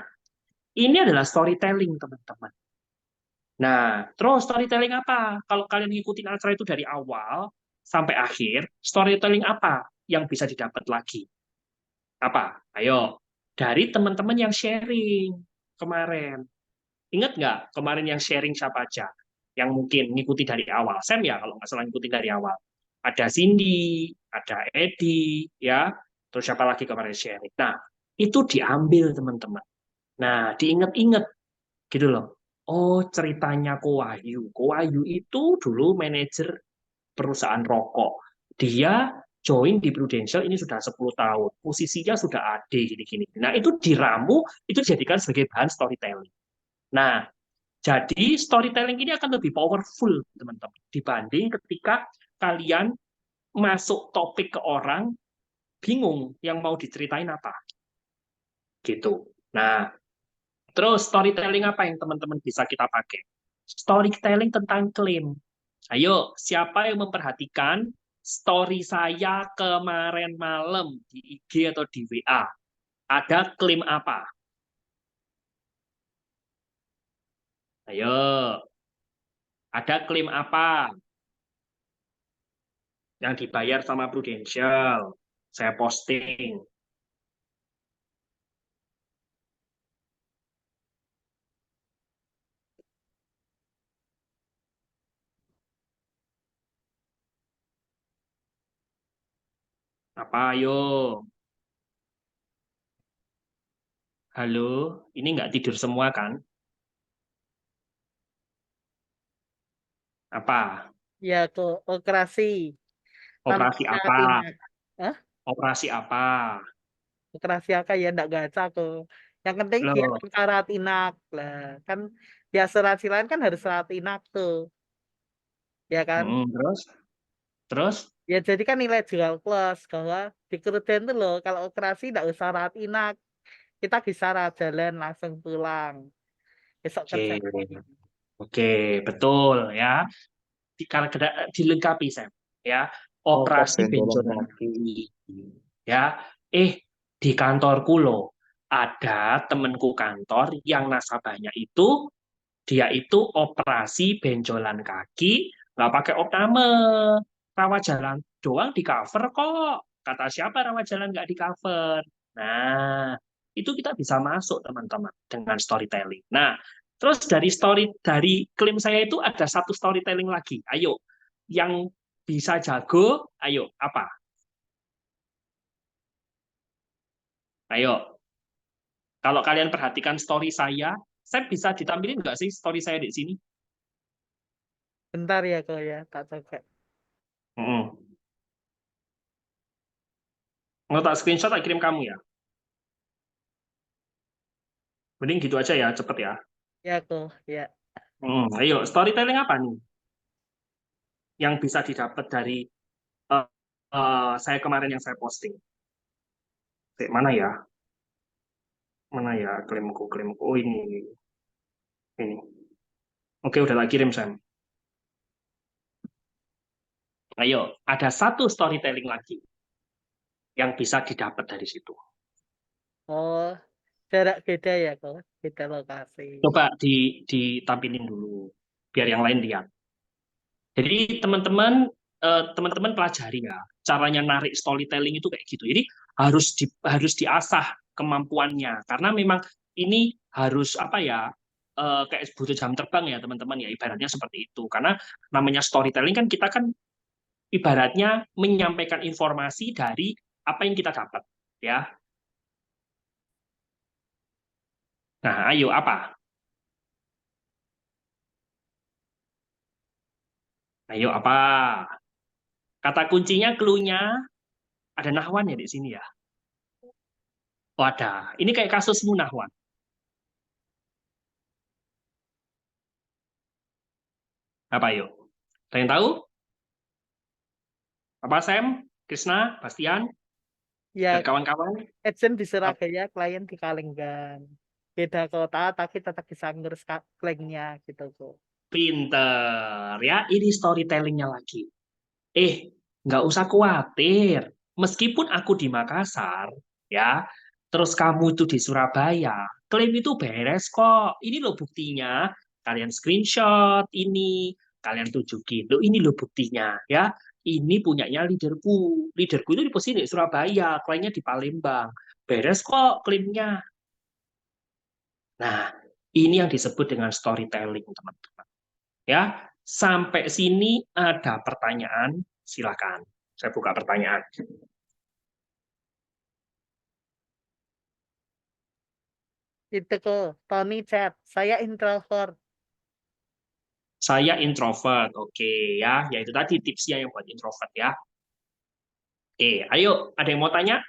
ini adalah storytelling, teman-teman. Nah, terus storytelling apa? Kalau kalian ngikutin acara itu dari awal sampai akhir, storytelling apa yang bisa didapat lagi? Apa? Ayo, dari teman-teman yang sharing kemarin. Ingat nggak kemarin yang sharing siapa aja? Yang mungkin ngikuti dari awal. Sam ya, kalau nggak salah ngikuti dari awal. Ada Cindy, ada Edi, ya. Terus siapa lagi kemarin sharing? Nah, itu diambil, teman-teman. Nah, diingat-ingat gitu loh. Oh, ceritanya Ko Wahyu. Ko Wahyu itu dulu manajer perusahaan rokok. Dia join di Prudential ini sudah 10 tahun. Posisinya sudah AD gini-gini. Nah, itu diramu, itu dijadikan sebagai bahan storytelling. Nah, jadi storytelling ini akan lebih powerful, teman-teman, dibanding ketika kalian masuk topik ke orang, bingung yang mau diceritain apa. Gitu. Nah, terus storytelling apa yang teman-teman bisa kita pakai? Storytelling tentang klaim. Ayo, siapa yang memperhatikan story saya kemarin malam di IG atau di WA? Ada klaim apa? Ayo, ada klaim apa yang dibayar sama Prudential? Saya posting. Apa, ayo? Halo, ini nggak tidur semua kan? Apa? Ya ke operasi tanpa Operasi syarat apa? inap. Hah? Operasi apa? Operasi apa ya ndak gaca tuh. Yang penting dia Loh, tanpa syarat inap lah. Kan di asuransi lain kan harus syarat inap tuh, ya kan? terus? Terus? Ya jadi kan nilai jual plus bahwa di Kruden tuh loh kalau operasi ndak usah syarat inap. Kita bisa jalan langsung pulang. Besok kerja Oke, lagi. oke, betul ya. Dilengkapi, Sam. Ya, Ongkos operasi benjolan benjolan kaki. kaki. Ya, di kantorku loh, ada temenku kantor yang nasabahnya itu dia itu operasi benjolan kaki, nggak pakai opname. Rawat jalan doang di cover kok. Kata siapa rawat jalan nggak di cover? Nah, itu kita bisa masuk, teman-teman, dengan storytelling. Nah, terus dari klaim saya itu ada satu storytelling lagi. Ayo, yang bisa jago, ayo, apa? Ayo, kalau kalian perhatikan story saya bisa ditampilin nggak sih story saya di sini? Bentar ya kok ya, tak coba. Mm-mm. Mau tak screenshot, tak kirim kamu ya. Mending gitu aja ya, cepet ya. Ya kok, ya. Ayo, storytelling apa nih yang bisa didapat dari eh, saya kemarin yang saya posting? Mana ya? Mana ya klaimku? Oh, ini. Oke, udah tak kirim, Sam. Ayo, ada satu storytelling lagi yang bisa didapat dari situ. Oh, jarak beda ya kok, beda lokasi. Coba ditampilin dulu, biar yang lain lihat. Jadi teman-teman pelajari ya, caranya narik storytelling itu kayak gitu. Jadi harus diasah kemampuannya karena memang ini harus apa ya, kayak butuh jam terbang ya, teman-teman ya, ibaratnya seperti itu. Karena namanya storytelling kan kita kan ibaratnya menyampaikan informasi dari apa yang kita dapat ya. Nah, ayo apa? Ayo apa? Kata kuncinya, clue-nya ada nahwan ya di sini ya. Wadah, ini kayak kasus Munahwan. Apa yuk? Ada yang tahu? Apa Sam, Krisna, Bastian, dan Ya, kawan-kawan? agent di Surabaya, klien di Kalenggan. Beda kota, tapi tetap bisa ngurus klaimnya gitu kok. Pinter, ya. Ini storytellingnya lagi. Nggak usah khawatir. Meskipun aku di Makassar, ya, terus kamu itu di Surabaya, klaim itu beres kok. Ini loh buktinya. Kalian screenshot ini, kalian tunjukin. Loh, ini loh buktinya, ya. Ini punyanya leaderku. Leaderku itu di posisi di Surabaya, kliennya di Palembang. Beres kok klaimnya. Nah, ini yang disebut dengan storytelling, teman-teman. Ya, sampai sini ada pertanyaan, silakan. Saya buka pertanyaan. Itu kok, Tony chat, saya introvert. Saya introvert, oke ya. Ya itu tadi tipsnya yang buat introvert ya. Oke, ayo, ada yang mau tanya?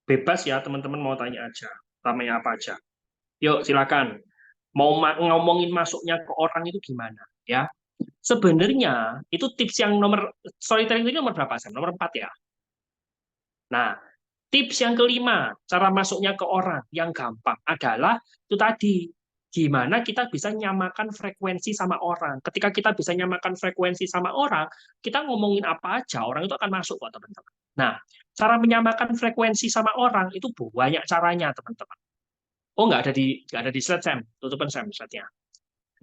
Bebas ya, teman-teman mau tanya aja. Namanya apa aja. Yuk, silakan. Mau ngomongin masuknya ke orang itu gimana? Ya, sebenarnya itu tips yang storytelling ini nomor berapa, Sam? Nomor 4 ya. Nah, tips yang kelima, cara masuknya ke orang yang gampang adalah itu tadi, gimana kita bisa nyamakan frekuensi sama orang. Ketika kita bisa nyamakan frekuensi sama orang, kita ngomongin apa aja, orang itu akan masuk kok, teman-teman. Nah, cara menyamakan frekuensi sama orang itu banyak caranya, teman-teman. Oh, nggak ada di slide, Sam. Tutupan, Sam, slide-nya.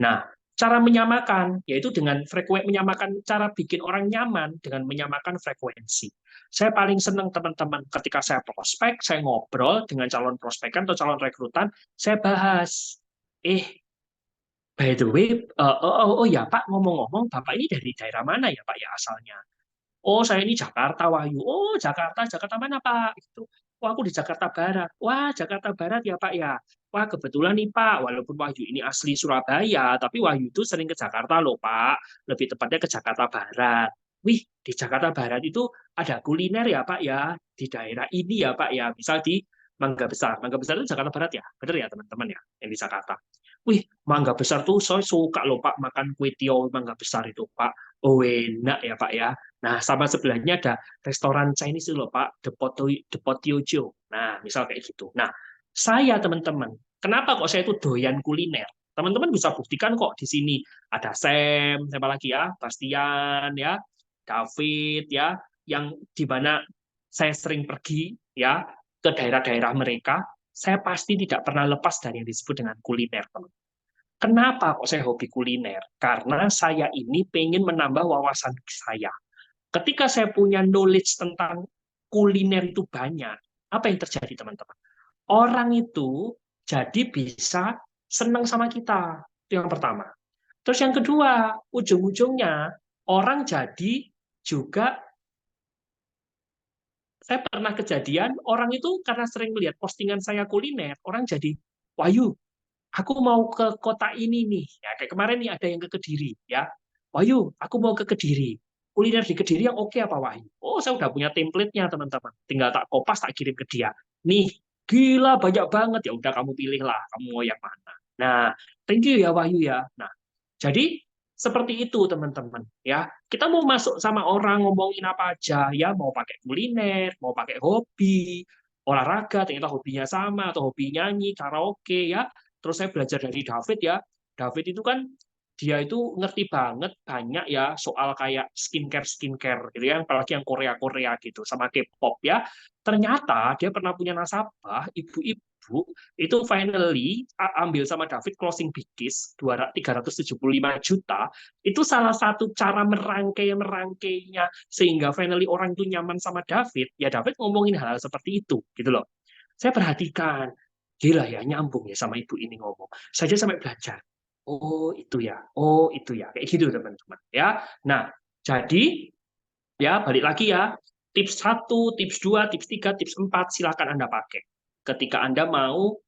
Nah, cara menyamakan yaitu dengan menyamakan cara bikin orang nyaman dengan menyamakan frekuensi. Saya paling senang teman-teman ketika saya prospek, saya ngobrol dengan calon prospekan atau calon rekrutan, saya bahas, by the way, oh ya Pak, ngomong-ngomong, Bapak ini dari daerah mana ya Pak ya asalnya? Oh, saya ini Jakarta, Wahyu. Oh, Jakarta. Jakarta mana, Pak? Gitu. Wah, aku di Jakarta Barat. Wah, Jakarta Barat ya, Pak ya. Wah, kebetulan nih, Pak. Walaupun Wahyu ini asli Surabaya, tapi Wahyu itu sering ke Jakarta loh, Pak. Lebih tepatnya ke Jakarta Barat. Wih, di Jakarta Barat itu ada kuliner ya, Pak ya. Di daerah ini ya, Pak ya. Misal di Mangga Besar. Mangga Besar itu Jakarta Barat ya? Bener ya, teman-teman ya, yang di Jakarta. Wih, Mangga Besar tuh saya suka loh, Pak, makan kue tiaw Mangga Besar itu, Pak. Oh, enak ya, Pak ya. Nah, sama sebelahnya ada restoran Chinese itu loh, Pak, The Potiojo. Nah, misal kayak gitu. Nah, saya teman-teman, kenapa kok saya itu doyan kuliner? Teman-teman bisa buktikan kok di sini ada Sam, siapa lagi ya, Bastian ya, David ya, yang di mana saya sering pergi ya ke daerah-daerah mereka, saya pasti tidak pernah lepas dari yang disebut dengan kuliner, teman. Kenapa kok saya hobi kuliner? Karena saya ini pengen menambah wawasan saya. Ketika saya punya knowledge tentang kuliner itu banyak, apa yang terjadi, teman-teman? Orang itu jadi bisa senang sama kita. Itu yang pertama. Terus yang kedua, ujung-ujungnya orang jadi juga, saya pernah kejadian, orang itu karena sering melihat postingan saya kuliner, orang jadi, Wahyu, aku mau ke kota ini nih. Ya, kayak kemarin nih ada yang ke Kediri. Ya, Wahyu, aku mau ke Kediri. Kuliner di Kediri yang oke apa, Wahyu? Oh, saya udah punya template-nya, teman-teman. Tinggal tak kopas, tak kirim ke dia. Nih, gila banyak banget. Ya udah kamu pilih lah, kamu mau yang mana. Nah, thank you ya, Wahyu ya. Nah, jadi seperti itu, teman-teman. Ya, kita mau masuk sama orang ngomongin apa aja, ya mau pakai kuliner, mau pakai hobi, olahraga, ternyata hobinya sama atau hobi nyanyi, karaoke ya. Terus saya belajar dari David ya. David itu kan dia itu ngerti banget banyak ya soal kayak skincare gitu ya, apalagi yang Korea gitu sama K-pop ya. Ternyata dia pernah punya nasabah ibu-ibu itu finally ambil sama David closing bigis 375 juta. Itu salah satu cara merangkainya sehingga finally orang itu nyaman sama David. Ya David ngomongin hal-hal seperti itu gitu loh. Saya perhatikan, gila ya nyambung ya sama ibu ini ngomong. Saya sampai belajar. Oh itu ya, oh itu ya, kayak gitu teman-teman. Ya, nah jadi ya balik lagi ya, tips 1, tips 2, tips 3, tips 4 silakan Anda pakai. Ketika Anda mau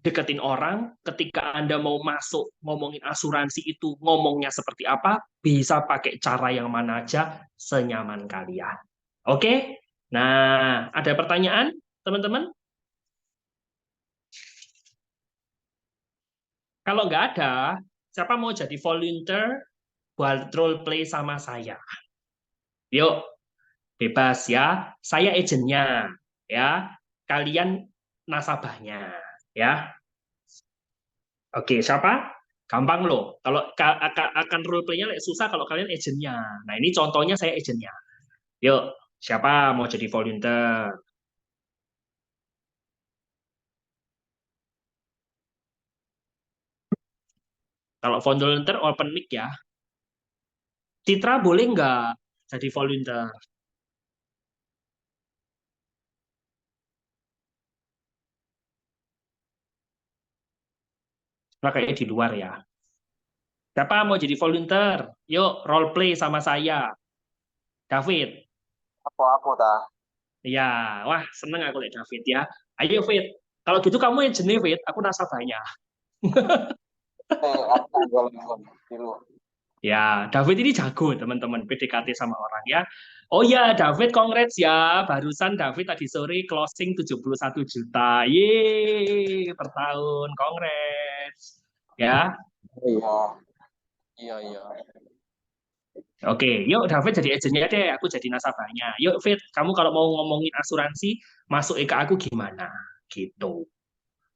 deketin orang, ketika Anda mau masuk ngomongin asuransi itu ngomongnya seperti apa, bisa pakai cara yang mana aja, senyaman kalian. Oke? Nah, ada pertanyaan, teman-teman? Kalau nggak ada, siapa mau jadi volunteer buat role play sama saya? Yuk, bebas ya. Saya agentnya, ya. Kalian nasabahnya, ya. Oke, siapa? Gampang loh. Kalau akan role play-nya susah kalau kalian agentnya. Nah, ini contohnya saya agentnya. Yuk, siapa mau jadi volunteer? Kalau volunteer open mic ya. Citra boleh nggak jadi volunteer? Nah, kayaknya di luar ya. Siapa mau jadi volunteer? Yuk, role play sama saya. David. Aku dah. Ya, wah seneng aku lihat David ya. Ayo Fit. Kalau gitu kamu yang jenis Fit, aku nasabahnya. Aku tanggal dulu. Ya, David ini jago teman-teman PDKT sama orang ya. Oh ya, David congrats ya. Barusan David tadi sore closing 71 juta. Yeay, per tahun. Congrats. Ya. Iya, iya, iya. Oke, yuk David jadi agennya deh, aku jadi nasabahnya. Yuk Fit, kamu kalau mau ngomongin asuransi, masuk ke aku gimana? Gitu.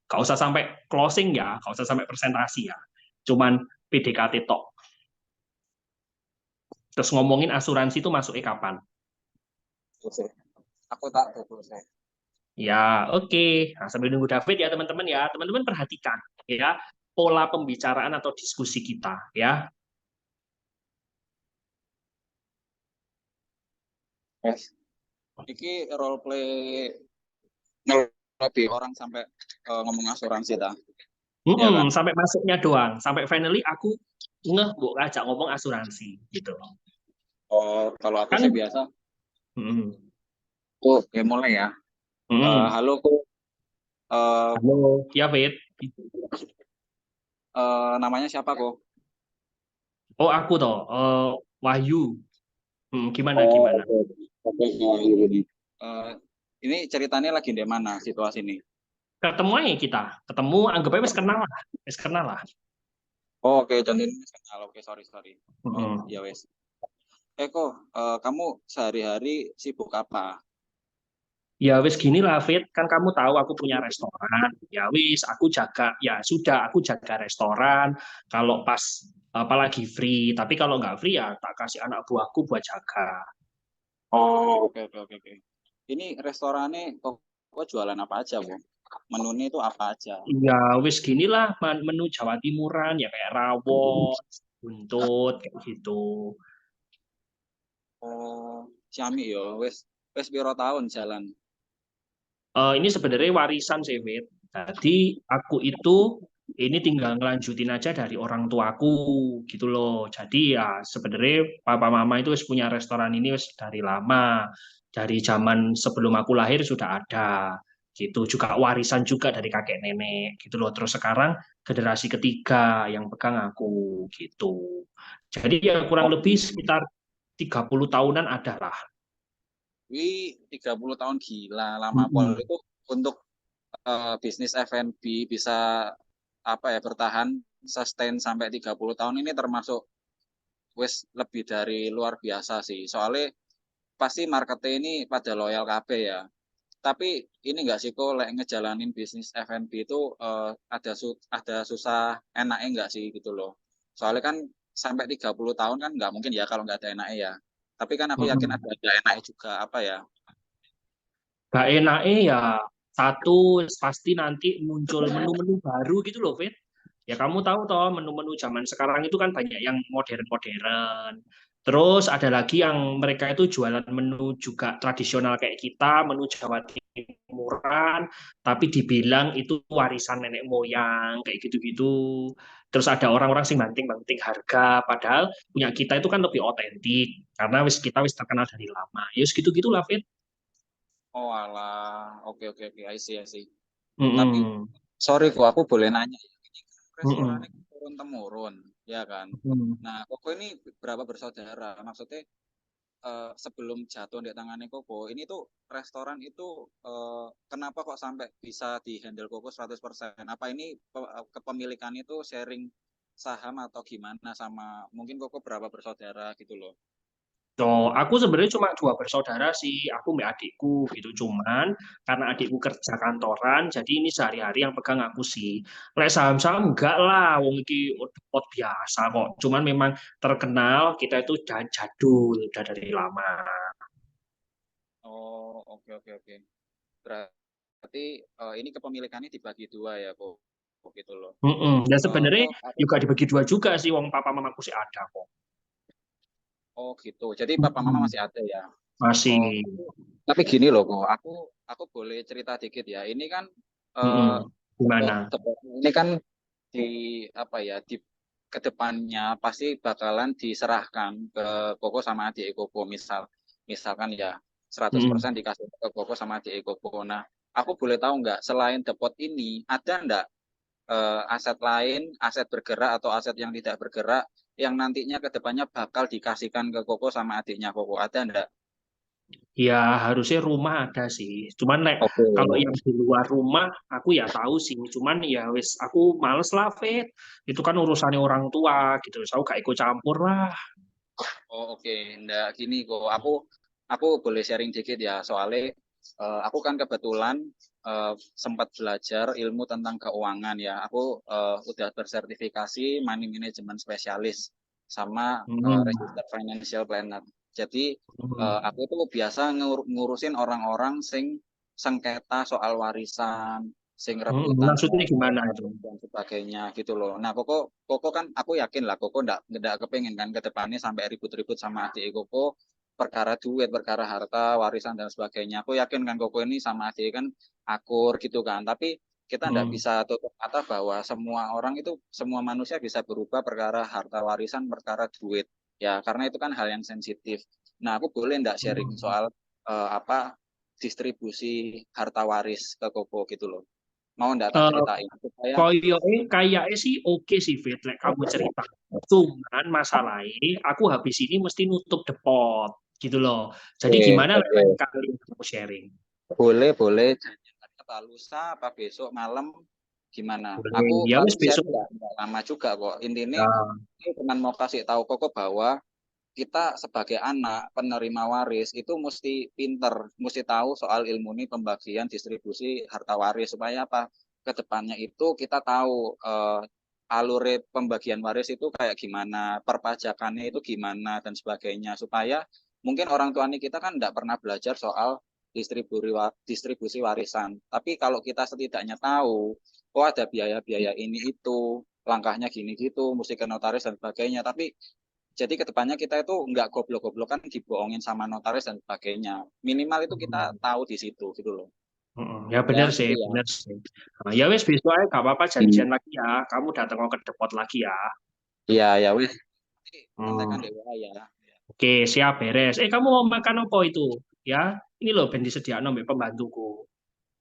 Gak usah sampai closing ya, gak usah sampai presentasi ya. Cuman PDKT tok. Terus ngomongin asuransi itu masuknya kapan? Selesai. Aku tak selesai. Ya, oke. Nah, sambil nunggu David ya teman-teman ya. Teman-teman perhatikan ya pola pembicaraan atau diskusi kita ya. Yes. Iki role play lebih orang sampai ngomong asuransi ta. Ya kan? Sampai masuknya doang. Sampai finally aku ngeh bu ajak ngomong asuransi gitu. Oh, kalau aku Kan? sih biasa. Mm, Oke, mulai ya. Halo, Halo, ya Fit. namanya siapa kok? Oh aku toh, Wahyu. Gimana Oh, gimana? oke, ini ceritanya lagi di mana situasi ini? Ketemu aja kita, ketemu anggap aja wis kenal lah, wis kenal lah. Oh, oke, contohnya kenal. Oke, sorry. Oh, Mm. ya wes. Kok, kamu sehari-hari sibuk apa? Ya wis gini lah Fit, kan kamu tahu aku punya restoran. Ya wis, aku jaga, ya sudah aku jaga restoran. Kalau pas apalagi free, tapi kalau nggak free ya tak kasih anak buahku buat jaga. Oh, oke. Ini restorannya kok jualan apa aja, Bu? Menunya itu apa aja? Ya wis gini lah menu Jawa Timuran ya kayak rawon, buntut kayak gitu. Oh, Ciami yo, wes piro tahun jalan. Ini sebenarnya warisan sih, Fit. Jadi aku itu ini tinggal ngelanjutin aja dari orang tuaku gitu loh. Jadi ya sebenarnya papa mama itu wis punya restoran ini wis dari lama. Dari zaman sebelum aku lahir sudah ada. Gitu juga warisan juga dari kakek nenek gitu loh. Terus sekarang generasi ketiga yang pegang aku gitu. Jadi ya kurang Oh, lebih sekitar 30 tahunan ada lah. wih, 30 tahun gila, lama pol Mm-mm. itu untuk bisnis F&B bisa apa ya bertahan sustain sampai 30 tahun ini termasuk wes lebih dari luar biasa sih. Soalnya pasti marketnya ini pada loyal KB ya. Tapi ini enggak sih kok lek ngejalanin bisnis F&B itu ada susah enaknya enggak sih gitu loh. Soalnya kan sampai 30 tahun kan enggak mungkin ya kalau enggak ada enaknya ya. Tapi kan aku yakin Mm-mm. ada enaknya juga apa ya. Gak enaknya ya satu pasti nanti muncul menu-menu baru gitu loh, Fit. Ya kamu tahu toh menu-menu zaman sekarang itu kan banyak yang modern-modern. Terus ada lagi yang mereka itu jualan menu juga tradisional kayak kita, menu Jawa Timuran, tapi dibilang itu warisan nenek moyang kayak gitu-gitu. Terus ada orang-orang sih banting-banting harga, padahal punya kita itu kan lebih otentik karena kita wis terkenal dari lama. Ya gitu-gitulah, Fit. Oh alah, oke, I see. Tapi Mm-mm. sorry kok aku boleh nanya ya. Ini kan Mm-mm. restorannya turun temurun, ya kan? Mm. Nah, Koko ini berapa bersaudara? Maksudnya sebelum jatuh di tangannya Koko, ini tuh restoran itu kenapa kok sampai bisa di-handle Koko 100%? Apa ini kepemilikan itu sharing saham atau gimana sama mungkin Koko berapa bersaudara gitu loh? So, aku sebenarnya cuma 2 bersaudara sih, aku sama adikku gitu. Cuman karena adikku kerja kantoran, jadi ini sehari-hari yang pegang aku sih. Lek saham-saham enggak lah, wong iki pot biasa kok. Cuman memang terkenal kita itu udah jadul, udah dari lama. Oh, oke oke oke. Berarti ini kepemilikannya dibagi dua ya, kok gitu loh. Dan sebenarnya Aku juga dibagi 2 juga sih, wong papa mamaku sih ada kok. oh gitu. Jadi papa mama Mm-mm. masih ada ya. Masih. Oh, tapi gini loh kok. Aku boleh cerita dikit ya. Ini kan eh Gimana? ini kan di apa ya di kedepannya pasti bakalan diserahkan ke Koko sama adik Koko misalkan ya 100% Mm-mm. dikasih ke Koko sama adik Koko. Nah, aku boleh tahu nggak selain depot ini ada nggak aset lain, aset bergerak atau aset yang tidak bergerak yang nantinya kedepannya bakal dikasihkan ke Koko sama adiknya Koko ada nggak? Ya harusnya rumah ada sih. Cuman Oke. kalau yang di luar rumah aku ya tahu sih. Cuman ya wis aku males lah Fit. Itu kan urusannya orang tua gitu. Saya gak ikut campur lah. Oh oke, Nggak gini kok. Aku boleh sharing dikit ya. Soalnya aku kan kebetulan sempat belajar ilmu tentang keuangan ya. Aku udah bersertifikasi money management spesialis sama Hmm. registered financial planner. Jadi Hmm. aku tuh biasa ngurusin orang-orang sing sengketa soal warisan, sing rebutan Maksudnya soal gimana harta itu? dan sebagainya gitu loh. Nah, Koko kan aku yakin lah Koko ndak kepengen kan ke depannya sampai ribut-ribut sama adik Koko perkara duit, perkara harta, warisan dan sebagainya. Aku yakin kan Koko ini sama adik kan akur gitu kan. Tapi kita ndak Hmm. bisa tutup mata bahwa semua orang itu semua manusia bisa berubah perkara harta warisan, perkara duit. Ya, karena itu kan hal yang sensitif. Nah, aku boleh ndak sharing soal apa distribusi harta waris ke Koko gitu loh. Mau ndak tak Eh, ceritain supaya kayaknya sih oke sih Fit. Like kamu cerita. Cuman masalahnya aku habis ini mesti nutup depot gitu loh. Jadi oke, gimana oke. lain kali kamu sharing? Boleh janjian apa lusa apa besok malam gimana? Boleh. Aku Ya wis paling share besok. nggak lama juga kok. Intinya Ya. ini cuma mau kasih tahu Koko bahwa kita sebagai anak penerima waris itu mesti pinter, mesti tahu soal ilmu ini pembagian distribusi harta waris supaya apa? Kedepannya itu kita tahu alur pembagian waris itu kayak gimana, perpajakannya itu gimana dan sebagainya supaya mungkin orang tua kita kan tidak pernah belajar soal distribusi warisan. Tapi kalau kita setidaknya tahu, oh ada biaya-biaya ini itu, langkahnya gini gitu, mesti ke notaris dan sebagainya. Tapi jadi kedepannya kita itu nggak goblok-goblokan dibohongin sama notaris dan sebagainya. Minimal itu kita tahu di situ gitu loh. Ya Ya benar sih, gitu ya. benar sih. Nah, ya wes besok aja gak apa-apa janjian lagi ya. Kamu datang ke depot lagi ya. Iya ya wis. Kontekan Hmm. deh ya. Oke, siap beres. Kamu mau makan apa itu? Ya, ini loh ben disediakno mbek pembantuku.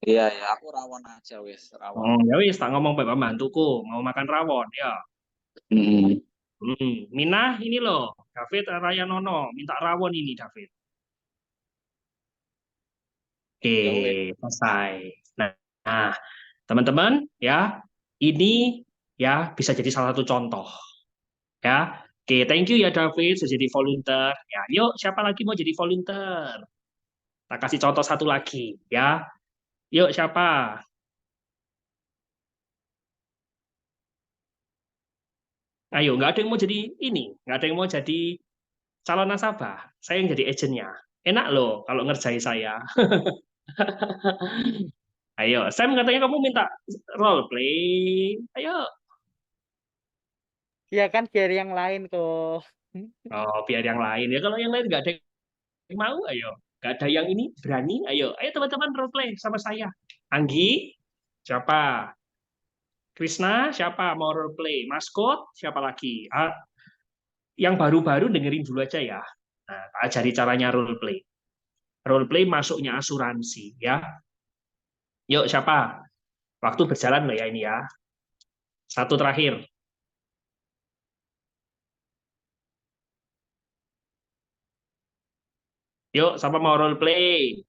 Iya ya, aku rawon aja wis, rawon. Ya wis tak ngomong mbek pembantuku, mau makan rawon ya. Mm-mm. Minah ini loh, David Raya Nono minta rawon ini David. Oke, Ya wis. selesai. Nah, teman-teman ya, ini ya bisa jadi salah satu contoh ya. Oke, thank you ya David sudah jadi volunteer. Ya, yuk siapa lagi mau jadi volunteer? Kita kasih contoh satu lagi ya. Yuk siapa? Ayo, nggak ada yang mau jadi ini, nggak ada yang mau jadi calon nasabah. Saya yang jadi agentnya. Enak loh kalau ngerjain saya. Ayo, Sam katanya kamu minta role play. Ayo. Ya kan biar yang lain kok. Oh, biar yang lain ya. Kalau yang lain nggak ada yang mau, ayo. Nggak ada yang ini berani, ayo. Ayo teman-teman role play sama saya. Anggi, siapa? Krisna, siapa mau role play? Maskot, siapa lagi? Yang baru-baru dengerin dulu aja ya. Nah, ajari caranya role play. Role play masuknya asuransi ya. Yuk siapa? Waktu berjalan loh ya ini ya. Satu terakhir. Yuk, sama mau role play.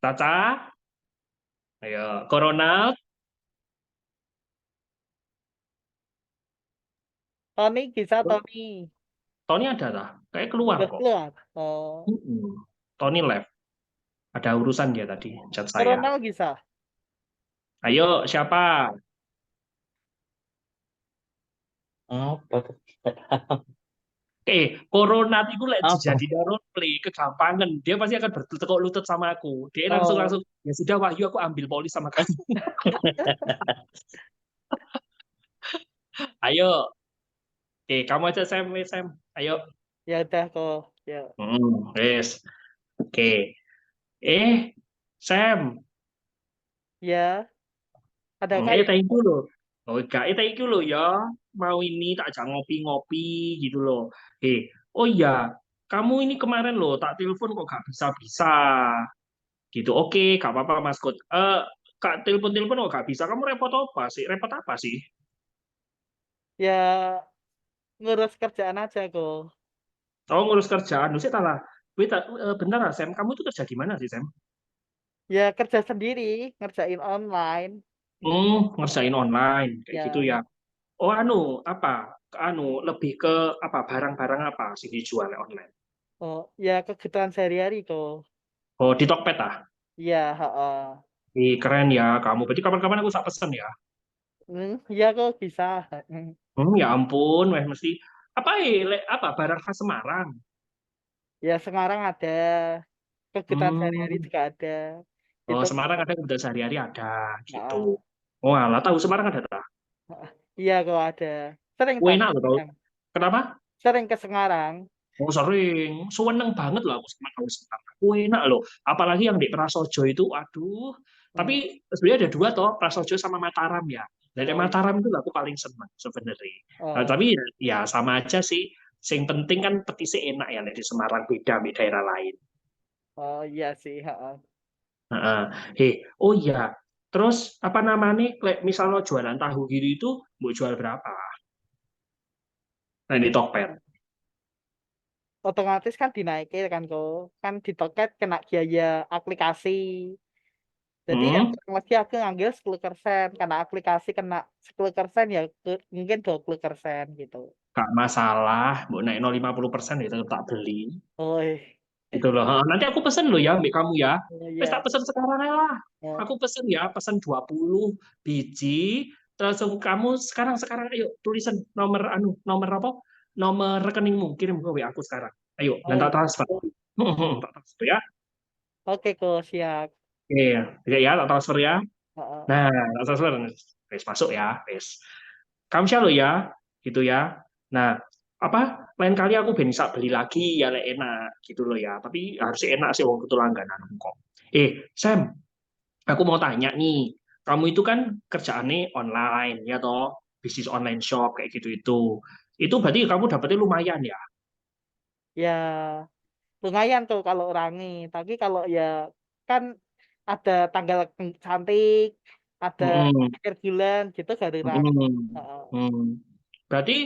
Caca, ayo. Corona, Tony bisa Tony. Tony ada tak? Kayak keluar Udah kok. keluar. Oh. Tony left. Ada urusan dia tadi, chat saya. Corona bisa. Ayo, siapa? Apa tuh? Corona itu lek Apa? jadi role play kegampangan. Dia pasti akan bertekuk lutut sama aku. Dia langsung Oh. ya sudah Wahyu, aku ambil polis sama kamu. Ayo. Kamu aja Sam, Sam. Ayo. Ya udah kok. Ya. Yes. Oke. Sam. Ya. Ada kayak Thank you loh. Oh, enggak, thank you loh ya. Mau ini tak ajak ngopi-ngopi gitu loh. Oh iya, kamu ini kemarin loh tak telepon kok gak bisa-bisa. Gitu. Oke, gak apa-apa Mas Kut. Kak telepon-telepon kok gak bisa. Kamu repot apa sih? Repot apa sih? ya ngurus kerjaan aja kok. Oh, ngurus kerjaan. Lu sih talah. Bentar lah, Sam. Kamu tuh kerja di mana sih, Sam? Ya kerja sendiri, ngerjain online. Ngerjain online kayak Ya. gitu ya. Oh, apa? Lebih ke apa? Barang-barang apa sih dijual online? Oh, ya kebutuhan sehari-hari kok. Oh, di Tokped ah? Ya, heeh. Keren ya kamu. Berarti kapan-kapan aku tak pesen ya. Ya kok bisa. Ya ampun, weh mesti apa apa barang khas Semarang. Ya Semarang ada, kebutuhan sehari-hari Hmm. juga ada. Oh, Itu Semarang ada, kemudian sehari-hari ada gitu. heeh. Oh, alah tahu Semarang ada tak? Iya kok ada. Sering Enak loh tahu. Semarang. Kenapa? Sering ke Semarang. Oh, sering. Seneng banget loh aku sama tahu Semarang. Enak loh. Apalagi yang di Prasojo itu, aduh. Tapi sebenarnya ada dua toh, Prasojo sama Mataram ya. Dari Oh, Mataram itu aku paling seneng sebenarnya. Nah, oh, tapi ya sama aja sih. Yang penting kan petisnya enak ya di Semarang, beda di daerah lain. oh iya sih. Heeh. Oh iya. Terus apa namanya? Misalnya jualan tahu gitu itu mau jual berapa? Nah, di Tokped. Otomatis kan dinaikin kan kok. Kan di toket kena biaya aplikasi. Jadi ya Hmm, kurang lebih aku ngambil 10%. Karena aplikasi kena 10% ya mungkin 20% gitu. Gak masalah. Mau naik 50% ya tetap tak beli. Oh, Gitu loh. Nanti aku pesen loh ya, ambil kamu ya. Wes tak iya. pesen sekarang aja lah. Oh, Aku pesen ya, pesen 20 biji. Terus kamu sekarang ayo tulisan nomor nomor apa? Nomor rekeningmu kirim ke WA aku sekarang. Ayo, oh nanti tak iya. transfer. Tak transfer ya. Oke kok siap. Oke ya, tak transfer ya. Heeh. Nah, tak transfer. Wes masuk ya, wes. Kamu sih lo ya, gitu ya. Nah, apa lain kali aku bisa beli lagi ya lek enak gitu loh ya. Tapi harus enak sih wong itu langganan kok. Sam, aku mau tanya nih. Kamu itu kan kerjaannya online ya toh, bisnis online shop kayak gitu itu. Itu berarti kamu dapetnya lumayan ya. Ya lumayan tuh kalau orangnya. Tapi kalau ya kan ada tanggal cantik, ada Mm-mm. akhir bulan gitu garing. Heeh. Berarti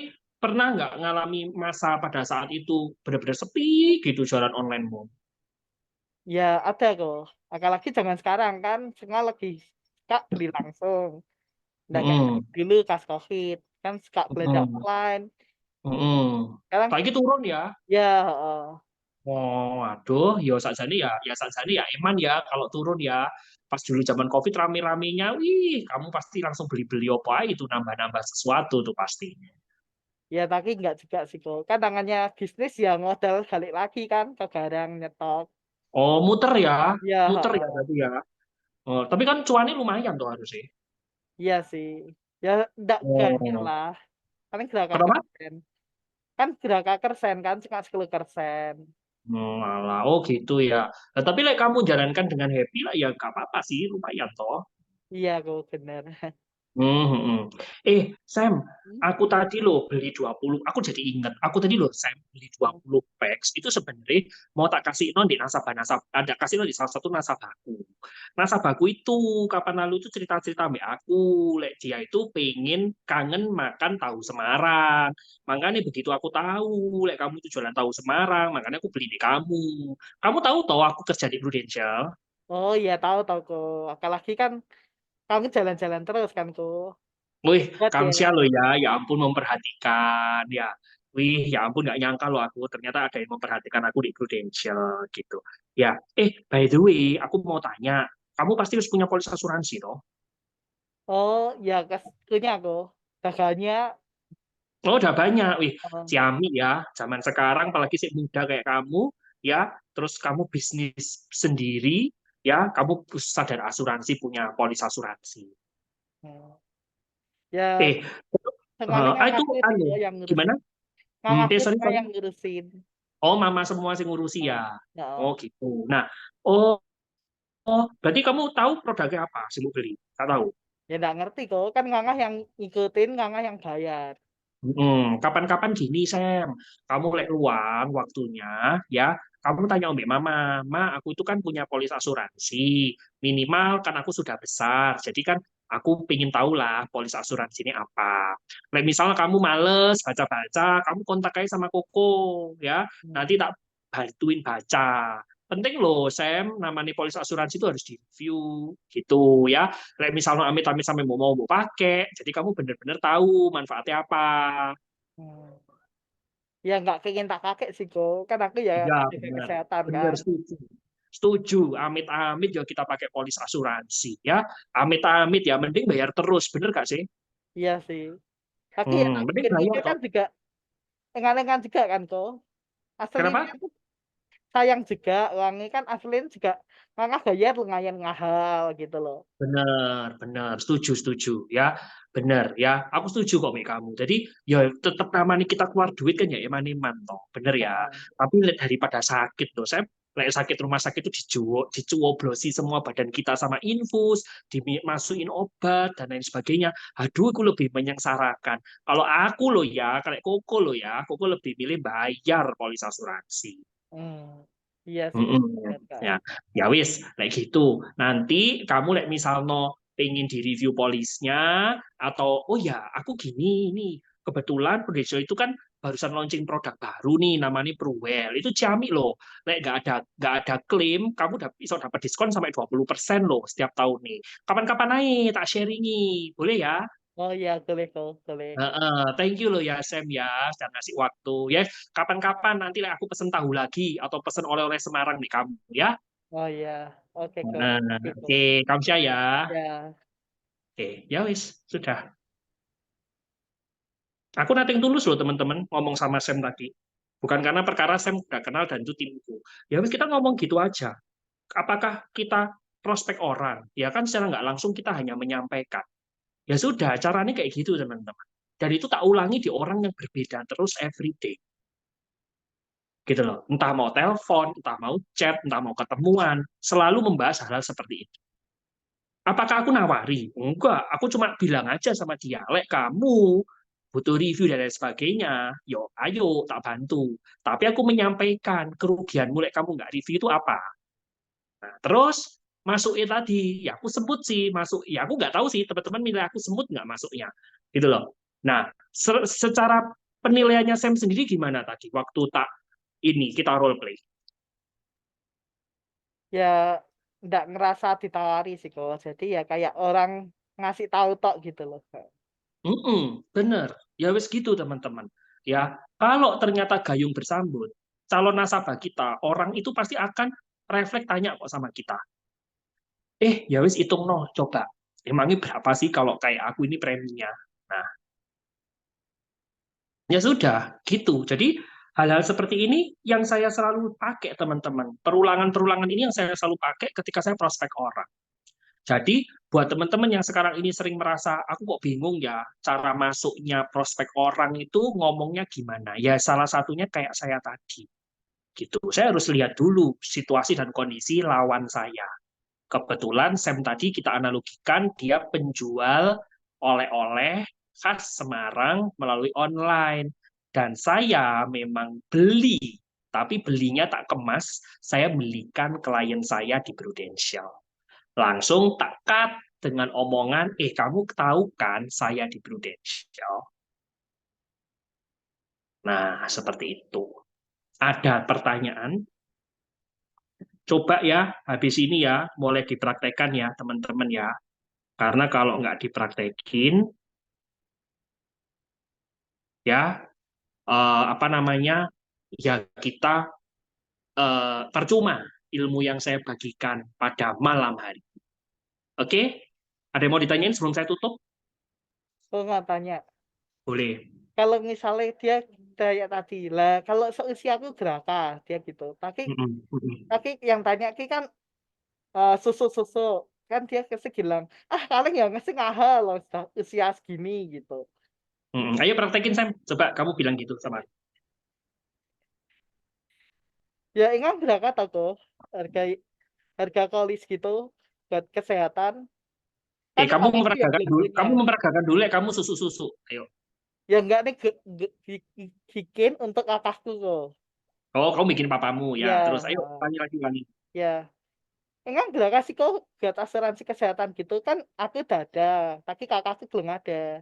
pernah nggak ngalami masa pada saat itu benar-benar sepi gitu jualan onlinemu? Ya ada kok. Apalagi zaman sekarang kan semua lagi suka beli langsung. Nah kayak Mm-mm. dulu pas COVID kan suka belanja Mm-mm. online. Mm-mm. Sekarang Tapi turun ya. ya heeh. Oh, aduh, ya sakjane ya eman ya kalau turun ya. Pas dulu zaman Covid rame-ramenya, wih, kamu pasti langsung beli-beli apa aja itu nambah-nambah sesuatu tuh pasti. Ya tapi enggak juga sih kok. Kan tangannya bisnis ya modal balik lagi kan ke barang nyetok. Oh, Ya muter ya heeh. berarti ya. Oh, tapi kan cuannya lumayan tuh harusnya. Iya sih. Ya enggak banyak Oh, lah. Paling berapa kenapa? persen. Kan berapa persen kan cuma 10%. Alah, oh gitu ya. Nah, tapi like, kamu jalankan dengan happy lah ya gak apa-apa sih, lumayan toh. Iya kok bener. Sam, Hmm? aku tadi loh beli 20, aku jadi ingat, aku tadi loh Sam beli 20 packs, itu sebenarnya mau tak kasih non di nasabah-nasabah, ada kasih non di salah satu nasabahku. Nasabahku itu kapan lalu itu cerita-cerita sama aku, lek dia itu pengen kangen makan tahu Semarang. Makanya begitu aku tahu, lek kamu itu jualan tahu Semarang, makanya aku beli di kamu. Kamu tahu toh aku kerja di Prudential? Oh iya tahu kok. Apalagi kan kamu jalan-jalan terus kan kok. Wih, Buat ya. Kamsia loh ya ampun memperhatikan ya. Wih, ya ampun nggak nyangka loh aku ternyata ada yang memperhatikan aku di Prudential gitu. Ya, by the way, aku mau tanya, kamu pasti harus punya polis asuransi toh? Oh ya punya kok. Gagalnya Oh, udah banyak. Wih, oh, ciamik ya. Zaman sekarang apalagi si muda kayak kamu, ya, terus kamu bisnis sendiri, ya, kamu sadar asuransi punya polis asuransi. hmm. Ya Eh, semuanya itu ngangahku sih anu, kok yang gimana? ngurusin. Ngangahku Sorry, semua sorry. yang ngurusin. Oh, mama semua sing ngurusi ya. Oh, Oh, no. gitu. Nah, oh, berarti kamu tahu produknya apa sih mau beli? Tak tahu. Ya nggak ngerti kok. Kan ngangah yang ngikutin, ngangah yang bayar. Kapan-kapan gini, Sam. Kamu lek luang waktunya, ya. Kamu tanya Mbak Mama, aku itu kan punya polis asuransi. Minimal kan aku sudah besar. Jadi kan aku pengen tahu lah polis asuransi ini apa. Lek misalnya kamu males baca-baca, kamu kontak aja sama Koko, ya. Hmm. Nanti tak bantuin baca. Penting loh, Sam, namanya polis asuransi itu harus direview, gitu ya. Kayak misalnya amit-amit sampai mau pakai, jadi kamu bener-bener tahu manfaatnya apa. Hmm. Ya nggak pengen tak pakai sih kok. Kan aku ya Ya, jaga benar. kesehatan Benar, kan. setuju. Setuju, amit-amit ya kita pakai polis asuransi ya. Amit-amit ya, mending bayar terus, bener gak sih? Iya sih. Tapi ya tak Mending bayar pikir-pikir kok. kan juga engan-engan juga kan kok. Aslinya Kenapa? tuh sayang juga. Uangnya kan aslinya juga ngangah bayar lumayan mahal gitu loh. Benar, benar, setuju, setuju ya, benar ya, aku setuju kok Mek kamu. Jadi ya tetap namanya kita keluar duit kan ya eman-eman toh, bener ya. Heeh. Tapi daripada sakit loh, saya lek sakit rumah sakit itu dicuwoblosi semua badan kita sama infus, dimasukin obat dan lain sebagainya. Aduh, aku lebih menyengsarakan. Kalau aku loh ya, kayak Koko loh ya, Koko lebih milih bayar polis asuransi. Hmm. Iya sih. Mm-mm. Benar, Kak. Ya, ya wis, kayak gitu. Nanti kamu lek misalno pengen di review polisnya atau oh ya, aku gini nih. Kebetulan Prudential itu kan barusan launching produk baru nih namanya Pruwell. Itu ciamik loh. Lek nggak ada klaim, kamu bisa dapat diskon sampai 20% loh setiap tahun nih. Kapan-kapan aja tak sharingi. Boleh ya? Oh iya boleh kok. Boleh. Thank you loh ya Sam ya, sudah ngasih waktu. Ya, kapan-kapan nanti lah aku pesen tahu lagi atau pesen oleh-oleh Semarang di kamu ya. Oh iya. Oke kok. Gitu. Oke, Kamsya ya. Ya. Oke, ya wis, sudah. Aku nating tulus loh teman-teman ngomong sama Sam tadi. Bukan karena perkara Sam gak kenal dan itu timku. Ya wis kita ngomong gitu aja. Apakah kita prospek orang? Ya kan secara nggak langsung kita hanya menyampaikan. Ya sudah, caranya kayak gitu teman-teman. Dan itu tak ulangi di orang yang berbeda terus every day. Gitu loh. Entah mau telepon, entah mau chat, entah mau ketemuan, selalu membahas hal-hal seperti itu. Apakah aku nawari? Enggak, aku cuma bilang aja sama dia, "Lek kamu butuh review dan lain sebagainya, yo ayo tak bantu." Tapi aku menyampaikan kerugianmu lek kamu nggak review itu apa. Nah, terus masukin tadi, ya aku sebut sih masuk, ya aku nggak tahu sih teman-teman milih aku sebut nggak masuknya, gitu loh. Nah, secara penilaiannya Sam sendiri gimana tadi waktu tak ini kita role play? Ya nggak ngerasa ditawari sih kok. Jadi ya kayak orang ngasih tahu tok gitu loh, Kak. Bener. Ya wes gitu teman-teman. Ya, kalau ternyata gayung bersambut, calon nasabah kita, orang itu pasti akan refleks tanya kok sama kita. Ya wes hitung no, coba. Emangnya berapa sih kalau kayak aku ini preminya? Nah, ya sudah, gitu. Jadi hal-hal seperti ini yang saya selalu pakai teman-teman. Perulangan-perulangan ini yang saya selalu pakai ketika saya prospek orang. Jadi buat teman-teman yang sekarang ini sering merasa aku kok bingung ya cara masuknya prospek orang itu ngomongnya gimana? Ya salah satunya kayak saya tadi gitu. Saya harus lihat dulu situasi dan kondisi lawan saya. Kebetulan Sam tadi kita analogikan dia penjual oleh-oleh khas Semarang melalui online. Dan saya memang beli, tapi belinya tak kemas, saya belikan klien saya di Prudential. Langsung tak cut dengan omongan, kamu tahu kan saya di Prudential? Nah, seperti itu. Ada pertanyaan? Coba ya, habis ini ya, mulai dipraktekkan ya, teman-teman ya. Karena kalau nggak dipraktekin, ya, apa namanya, ya kita percuma ilmu yang saya bagikan pada malam hari. Oke? Ada yang mau ditanyain sebelum saya tutup? Aku nggak tanya. Boleh. Kalau misalnya dia kayak tadi lah, kalau seusia aku Graka dia gitu. Tapi yang tanya ki kan susu kan dia kasih bilang kalian ya ngasih ngahal loh usia segini gitu. Ayo praktekin Sam. Coba kamu bilang gitu sama. Ya ingat Graka tau tuh harga kolis gitu buat kesehatan. Kan Kamu orang itu yang memperagakan dulu. bikinnya. Kamu memperagakan dulu ya. Kamu susu. Ayo. Ya enggak nih bikin untuk kakakku kok. Oh, kamu bikin papamu ya. Ya, Terus ayo tanya lagi. ya. Enggak Graka sih kok buat asuransi kesehatan gitu kan aku udah ada, tapi kakakku belum ada.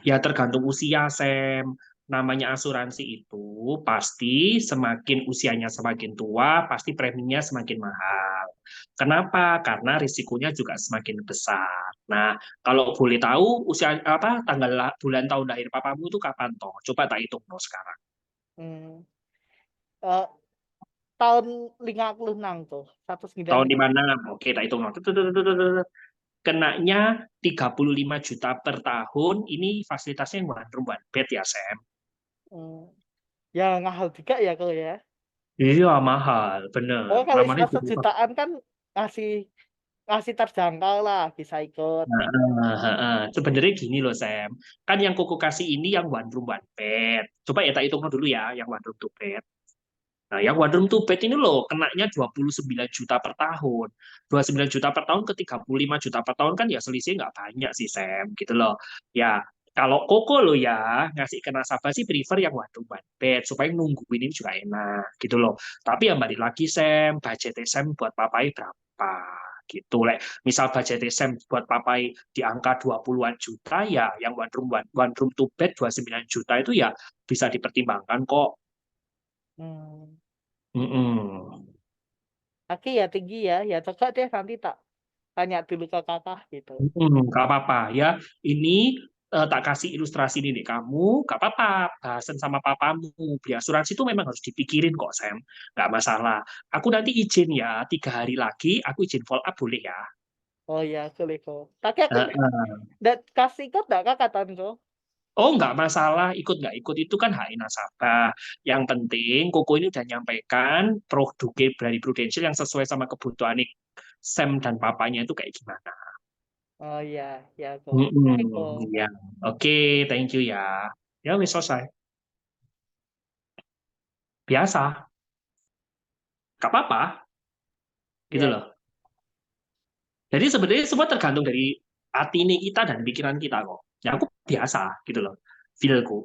Ya tergantung usia, Sam. Namanya asuransi itu pasti semakin usianya semakin tua, pasti preminya semakin mahal. Kenapa? Karena risikonya juga semakin besar. Nah, kalau boleh tahu usia apa bulan tahun lahir papamu itu kapan toh? Coba tak hitung no sekarang. Hmm. Eh, tahun 56 tuh, Tahun 1956. 56. Oke, tak hitung no. Kenanya 35 juta per tahun. Ini fasilitasnya one room one bed ya, Sam. Ya mahal juga ya kalau ya. Iya, mahal, bener. Oh kalau Namanya istilah sejutaan kan ngasih terjangkau lah bisa ikut. Sebenarnya gini loh, Sam. Kan yang Koko kasih ini yang one room one bed. Coba ya tak hitung dulu ya, yang one room two bed. Nah, yang one room two bed ini loh, kenanya 29 juta per tahun. 29 juta per tahun ke 35 juta per tahun kan ya selisih nggak banyak sih, Sam. Gitu loh. Ya, kalau Koko loh ya, ngasih ke nasabah sih prefer yang one room one bed. Supaya nungguin ini juga enak. Gitu loh. Tapi ya balik lagi, Sam. Budgetnya Sam buat papai berapa? Gitu. Misal budget Sam buat papai di angka 20-an juta, ya yang one room two bed 29 juta itu ya bisa dipertimbangkan kok. Tapi ya tinggi ya coba deh nanti tak tanya dulu ke kakak gitu. Nggak apa-apa ya. Ini tak kasih ilustrasi ini nih kamu, nggak apa-apa bahasan sama papamu. Beli asuransi itu memang harus dipikirin kok, Sam. Nggak masalah. Aku nanti izin ya, 3 hari lagi aku izin follow up boleh ya. Oh ya boleh kok. Tapi aku nggak kasih ikut nggak kakak Tanko? Oh, nggak masalah, ikut nggak ikut itu kan hak nasabah. Yang penting, Koko ini udah nyampaikan produk dari Prudential yang sesuai sama kebutuhan Sam dan papanya itu kayak gimana. Oh ya kok. Oke kok. Ya, oke, thank you ya. Ya, wis selesai. Biasa, nggak apa-apa, gitu Ya. loh. Jadi sebenarnya semua tergantung dari hati ini kita dan pikiran kita kok. Ya, aku biasa, gitu loh, feelku.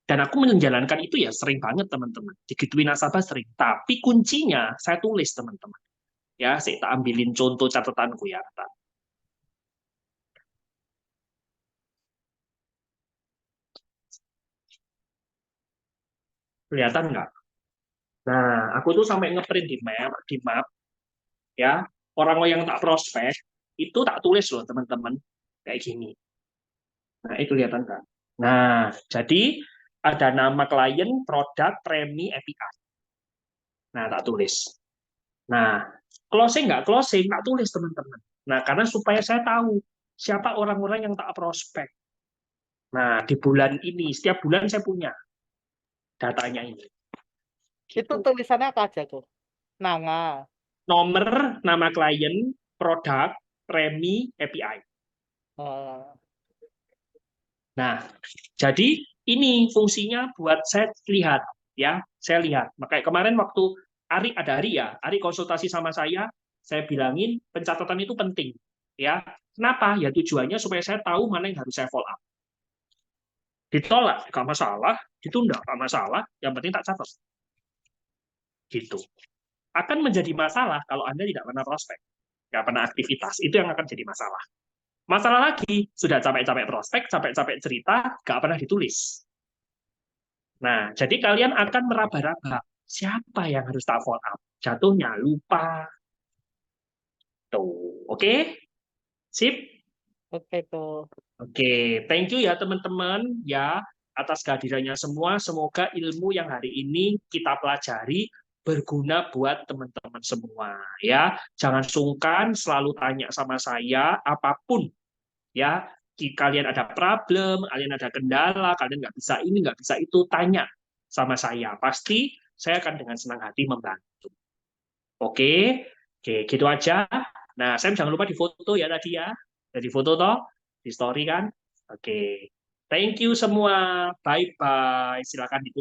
Dan aku menjalankan itu ya sering banget teman-teman. Digituin nasabah sering. Tapi kuncinya saya tulis teman-teman. Ya, saya tak ambilin contoh catatanku ya. Kelihatan nggak? Nah, aku tuh sampai ngeprint di map, ya. Orang yang tak prospek itu tak tulis loh teman-teman, kayak gini. Nah, itu kelihatan nggak? Nah, jadi ada nama klien, produk, premi, API. Nah, tak tulis. Nah, closing nggak closing, tak tulis teman-teman. Nah, karena supaya saya tahu siapa orang-orang yang tak prospek. Nah, di bulan ini, setiap bulan saya punya datanya ini. Itu Gitu. tulisannya apa aja tuh? Nama. Nomor, nama klien, produk, premi, API. Nah, jadi ini fungsinya buat saya lihat, ya, saya lihat. Makanya kemarin waktu Ari ada Ari ya, Ari konsultasi sama saya bilangin pencatatan itu penting, ya. Kenapa? Ya tujuannya supaya saya tahu mana yang harus saya follow up. Ditolak, nggak masalah. Ditunda, nggak masalah. Yang penting tak catat. Gitu. Akan menjadi masalah kalau Anda tidak pernah prospek, nggak pernah aktivitas. Itu yang akan jadi masalah. Masalah lagi, sudah capek-capek prospek, capek-capek cerita, nggak pernah ditulis. Nah, jadi kalian akan meraba-raba. Siapa yang harus tak follow up? Jatuhnya lupa. Tuh, oke? Sip? Oke tuh. Oke, thank you ya teman-teman ya atas kehadirannya semua. Semoga ilmu yang hari ini kita pelajari berguna buat teman-teman semua ya. Jangan sungkan selalu tanya sama saya apapun ya. Kalian ada problem, kalian ada kendala, kalian nggak bisa ini, nggak bisa itu, tanya sama saya. Pasti saya akan dengan senang hati membantu. Oke, oke, gitu aja. Nah, Sam jangan lupa difoto ya tadi ya. Jadi foto toh, di story kan. Oke, thank you semua. Bye-bye. Silakan ditutup.